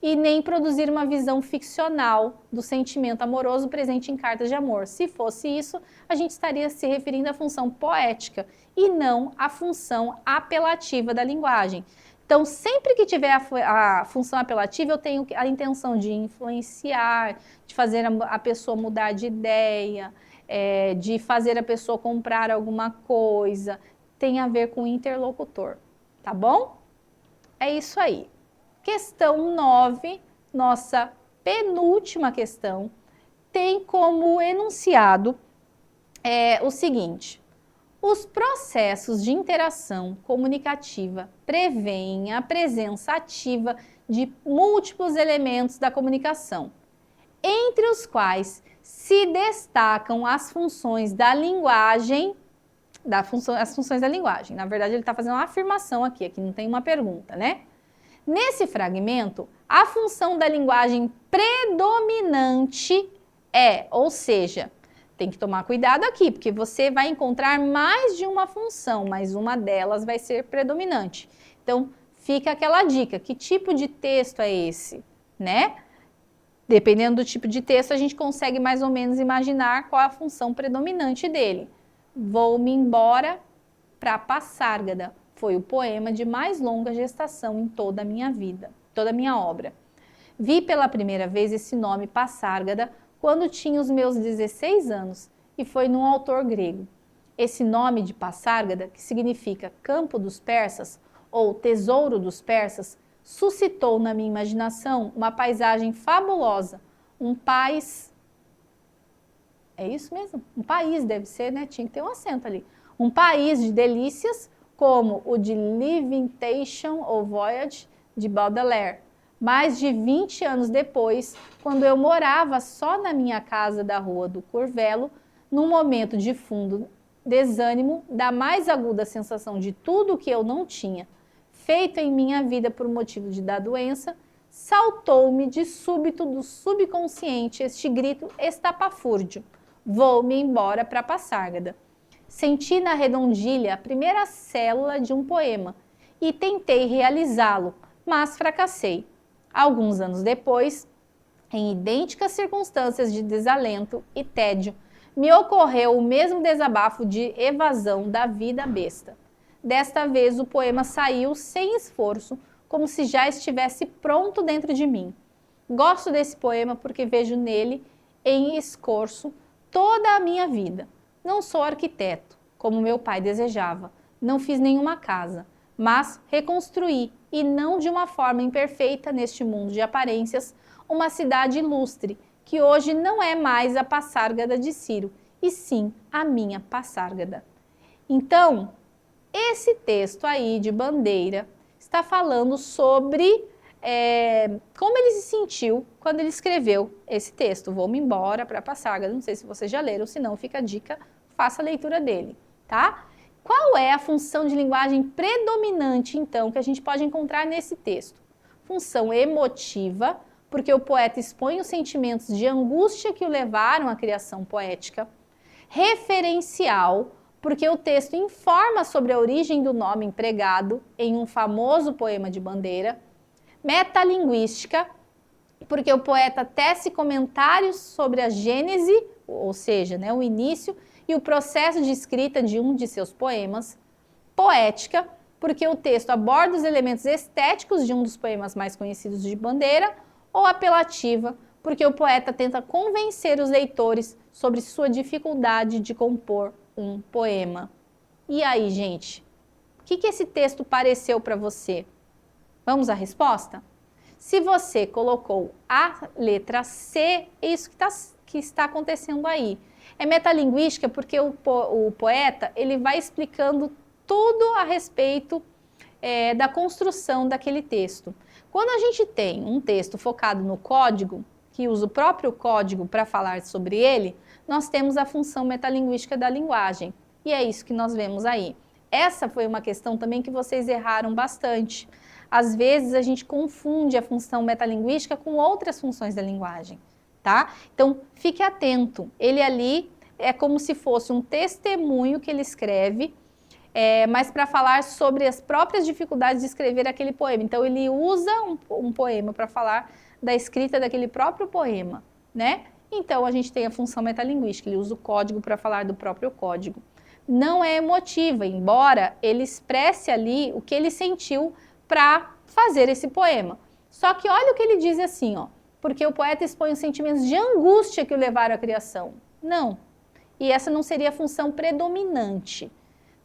E nem produzir uma visão ficcional do sentimento amoroso presente em cartas de amor. Se fosse isso, a gente estaria se referindo à função poética e não à função apelativa da linguagem. Então, sempre que tiver a função apelativa, eu tenho a intenção de influenciar, de fazer a pessoa mudar de ideia, de fazer a pessoa comprar alguma coisa. Tem a ver com o interlocutor, tá bom? É isso aí. Questão 9, nossa penúltima questão, tem como enunciado o seguinte: os processos de interação comunicativa prevêem a presença ativa de múltiplos elementos da comunicação, entre os quais se destacam as funções da linguagem, as funções da linguagem. Na verdade, ele está fazendo uma afirmação aqui não tem uma pergunta, né? Nesse fragmento, a função da linguagem predominante ou seja, tem que tomar cuidado aqui, porque você vai encontrar mais de uma função, mas uma delas vai ser predominante. Então, fica aquela dica, que tipo de texto é esse, né? Dependendo do tipo de texto, a gente consegue mais ou menos imaginar qual é a função predominante dele. Vou-me embora para Passárgada. Foi o poema de mais longa gestação em toda a minha vida, toda a minha obra. Vi pela primeira vez esse nome Passárgada quando tinha os meus 16 anos, e foi num autor grego. Esse nome de Passárgada, que significa campo dos persas ou tesouro dos persas, suscitou na minha imaginação uma paisagem fabulosa, um país... É isso mesmo? Um país deve ser, né? Tinha que ter um acento ali. Um país de delícias, como o de Levitation ou Voyage de Baudelaire. Mais de 20 anos depois, quando eu morava só na minha casa da rua do Curvelo, num momento de fundo desânimo, da mais aguda sensação de tudo que eu não tinha feito em minha vida por motivo da doença, saltou-me de súbito do subconsciente este grito estapafúrdio: vou-me embora para Passárgada. Senti na redondilha a primeira célula de um poema e tentei realizá-lo, mas fracassei. Alguns anos depois, em idênticas circunstâncias de desalento e tédio, me ocorreu o mesmo desabafo de evasão da vida besta. Desta vez o poema saiu sem esforço, como se já estivesse pronto dentro de mim. Gosto desse poema porque vejo nele, em escorço, toda a minha vida. Não sou arquiteto, como meu pai desejava. Não fiz nenhuma casa, mas reconstruí, e não de uma forma imperfeita neste mundo de aparências, uma cidade ilustre, que hoje não é mais a Passárgada de Ciro, e sim a minha Passárgada. Então, esse texto aí de Bandeira está falando sobre como ele se sentiu quando ele escreveu esse texto. Vou-me embora para Passárgada. Não sei se vocês já leram, se não, fica a dica, faça a leitura dele, tá? Qual é a função de linguagem predominante, então, que a gente pode encontrar nesse texto? Função emotiva, porque o poeta expõe os sentimentos de angústia que o levaram à criação poética. Referencial, porque o texto informa sobre a origem do nome empregado em um famoso poema de Bandeira. Metalinguística, porque o poeta tece comentários sobre a gênese, ou seja, né, o início e o processo de escrita de um de seus poemas. Poética, porque o texto aborda os elementos estéticos de um dos poemas mais conhecidos de Bandeira. Ou apelativa, porque o poeta tenta convencer os leitores sobre sua dificuldade de compor um poema. E aí, gente, o que esse texto pareceu para você? Vamos à resposta? Se você colocou a letra C, é isso que está acontecendo aí. É metalinguística porque o poeta ele vai explicando tudo a respeito da construção daquele texto. Quando a gente tem um texto focado no código, que usa o próprio código para falar sobre ele, nós temos a função metalinguística da linguagem. E é isso que nós vemos aí. Essa foi uma questão também que vocês erraram bastante. Às vezes a gente confunde a função metalinguística com outras funções da linguagem, tá? Então, fique atento. Ele ali é como se fosse um testemunho que ele escreve, mas para falar sobre as próprias dificuldades de escrever aquele poema. Então, ele usa um poema para falar da escrita daquele próprio poema, né? Então, a gente tem a função metalinguística, ele usa o código para falar do próprio código. Não é emotiva, embora ele expresse ali o que ele sentiu para fazer esse poema. Só que olha o que ele diz assim, ó, porque o poeta expõe os sentimentos de angústia que o levaram à criação. Não. E essa não seria a função predominante.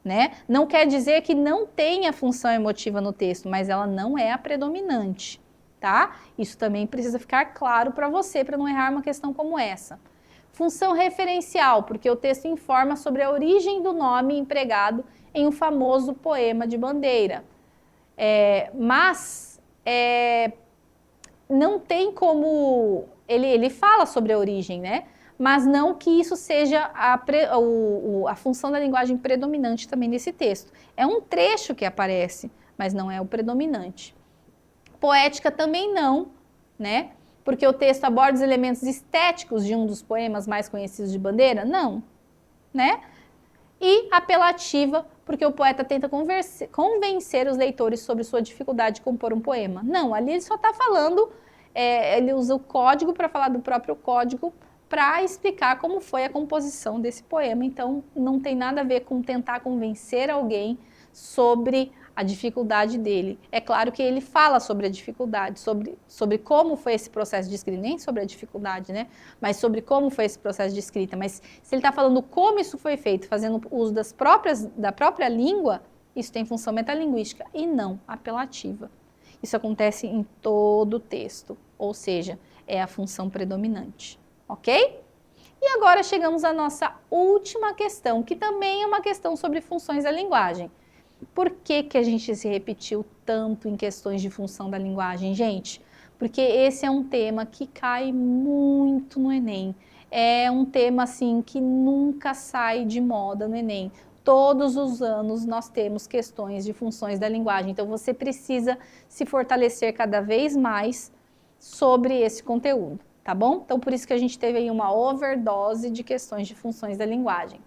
Né? Não quer dizer que não tenha função emotiva no texto, mas ela não é a predominante, tá? Isso também precisa ficar claro para você, para não errar uma questão como essa. Função referencial, porque o texto informa sobre a origem do nome empregado em um famoso poema de Bandeira. Mas não tem como... Ele fala sobre a origem, né? Mas não que isso seja a função da linguagem predominante também nesse texto. É um trecho que aparece, mas não é o predominante. Poética também não, né? Porque o texto aborda os elementos estéticos de um dos poemas mais conhecidos de Bandeira? Não, né? E apelativa, porque o poeta tenta convencer os leitores sobre sua dificuldade de compor um poema. Não, ali ele só está falando, ele usa o código para falar do próprio código, para explicar como foi a composição desse poema. Então, não tem nada a ver com tentar convencer alguém sobre a dificuldade dele. É claro que ele fala sobre a dificuldade, sobre como foi esse processo de escrita, nem sobre a dificuldade, né? Mas sobre como foi esse processo de escrita. Mas se ele está falando como isso foi feito, fazendo uso da própria língua, isso tem função metalinguística e não apelativa. Isso acontece em todo o texto, ou seja, é a função predominante, ok? E agora chegamos à nossa última questão, que também é uma questão sobre funções da linguagem. Por que que a gente se repetiu tanto em questões de função da linguagem, gente? Porque esse é um tema que cai muito no Enem. É um tema, assim, que nunca sai de moda no Enem. Todos os anos nós temos questões de funções da linguagem. Então, você precisa se fortalecer cada vez mais sobre esse conteúdo, tá bom? Então, por isso que a gente teve aí uma overdose de questões de funções da linguagem.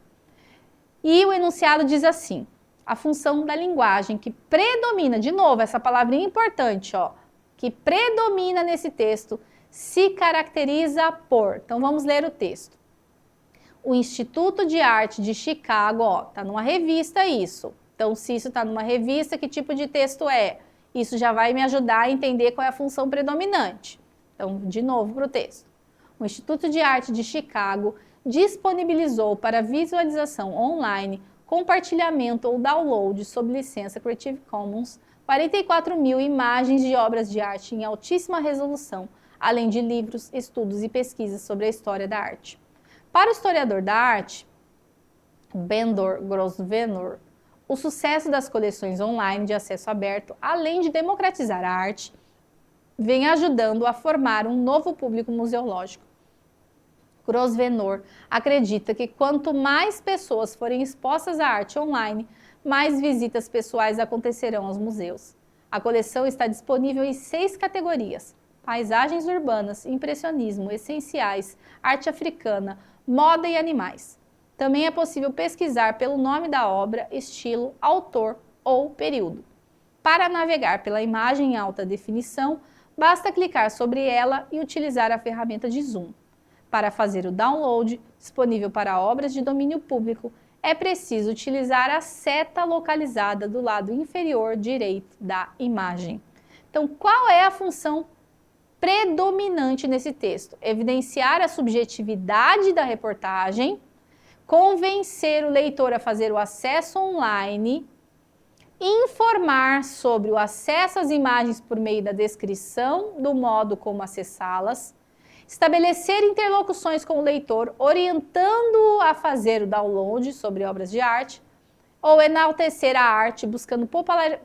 E o enunciado diz assim: a função da linguagem que predomina, de novo, essa palavrinha importante, ó, que predomina nesse texto, se caracteriza por... Então, vamos ler o texto. O Instituto de Arte de Chicago, ó, tá numa revista isso. Então, se isso tá numa revista, que tipo de texto é? Isso já vai me ajudar a entender qual é a função predominante. Então, de novo para o texto. O Instituto de Arte de Chicago disponibilizou para visualização online, compartilhamento ou download sob licença Creative Commons 44.000 imagens de obras de arte em altíssima resolução, além de livros, estudos e pesquisas sobre a história da arte. Para o historiador da arte, Bendor Grosvenor, o sucesso das coleções online de acesso aberto, além de democratizar a arte, vem ajudando a formar um novo público museológico. Grosvenor acredita que quanto mais pessoas forem expostas à arte online, mais visitas pessoais acontecerão aos museus. A coleção está disponível em 6 categorias: paisagens urbanas, impressionismo, essenciais, arte africana, moda e animais. Também é possível pesquisar pelo nome da obra, estilo, autor ou período. Para navegar pela imagem em alta definição, basta clicar sobre ela e utilizar a ferramenta de zoom. Para fazer o download, disponível para obras de domínio público, é preciso utilizar a seta localizada do lado inferior direito da imagem. Então, qual é a função predominante nesse texto? Evidenciar a subjetividade da reportagem, convencer o leitor a fazer o acesso online, informar sobre o acesso às imagens por meio da descrição do modo como acessá-las, estabelecer interlocuções com o leitor, orientando-o a fazer o download sobre obras de arte, ou enaltecer a arte, buscando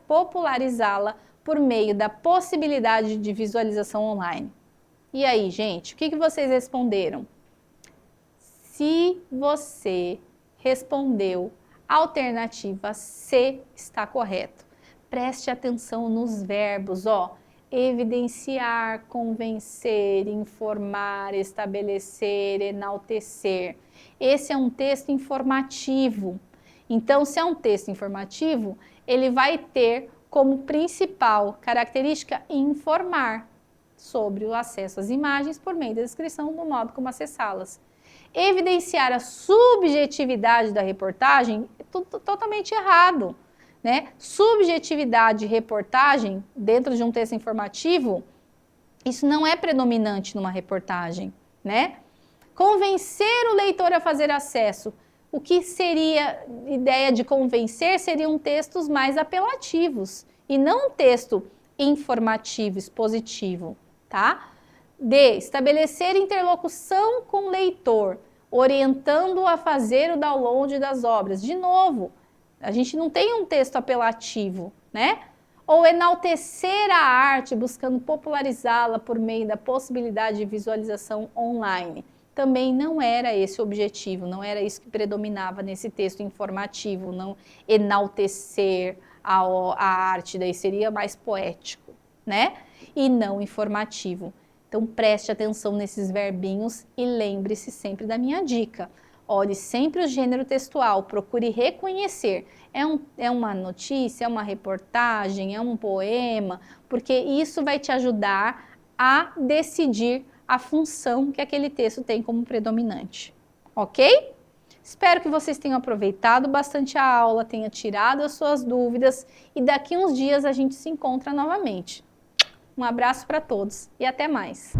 popularizá-la por meio da possibilidade de visualização online. E aí, gente, o que vocês responderam? Se você respondeu alternativa C, está correto. Preste atenção nos verbos, ó. Evidenciar, convencer, informar, estabelecer, enaltecer. Esse é um texto informativo. Então, se é um texto informativo, ele vai ter como principal característica informar sobre o acesso às imagens por meio da descrição do modo como acessá-las. Evidenciar a subjetividade da reportagem é totalmente errado, né? Subjetividade de reportagem dentro de um texto informativo, isso não é predominante numa reportagem, né? Convencer o leitor a fazer acesso. O que seria ideia de convencer seriam textos mais apelativos e não um texto informativo, expositivo, tá? D. Estabelecer interlocução com o leitor, orientando-o a fazer o download das obras. De novo, a gente não tem um texto apelativo, né? Ou enaltecer a arte, buscando popularizá-la por meio da possibilidade de visualização online. Também não era esse o objetivo, não era isso que predominava nesse texto informativo, não enaltecer a arte, daí seria mais poético, né? E não informativo. Então, preste atenção nesses verbinhos e lembre-se sempre da minha dica. Olhe sempre o gênero textual, procure reconhecer. É uma notícia, é uma reportagem, é um poema, porque isso vai te ajudar a decidir a função que aquele texto tem como predominante. Ok? Espero que vocês tenham aproveitado bastante a aula, tenham tirado as suas dúvidas e daqui uns dias a gente se encontra novamente. Um abraço para todos e até mais!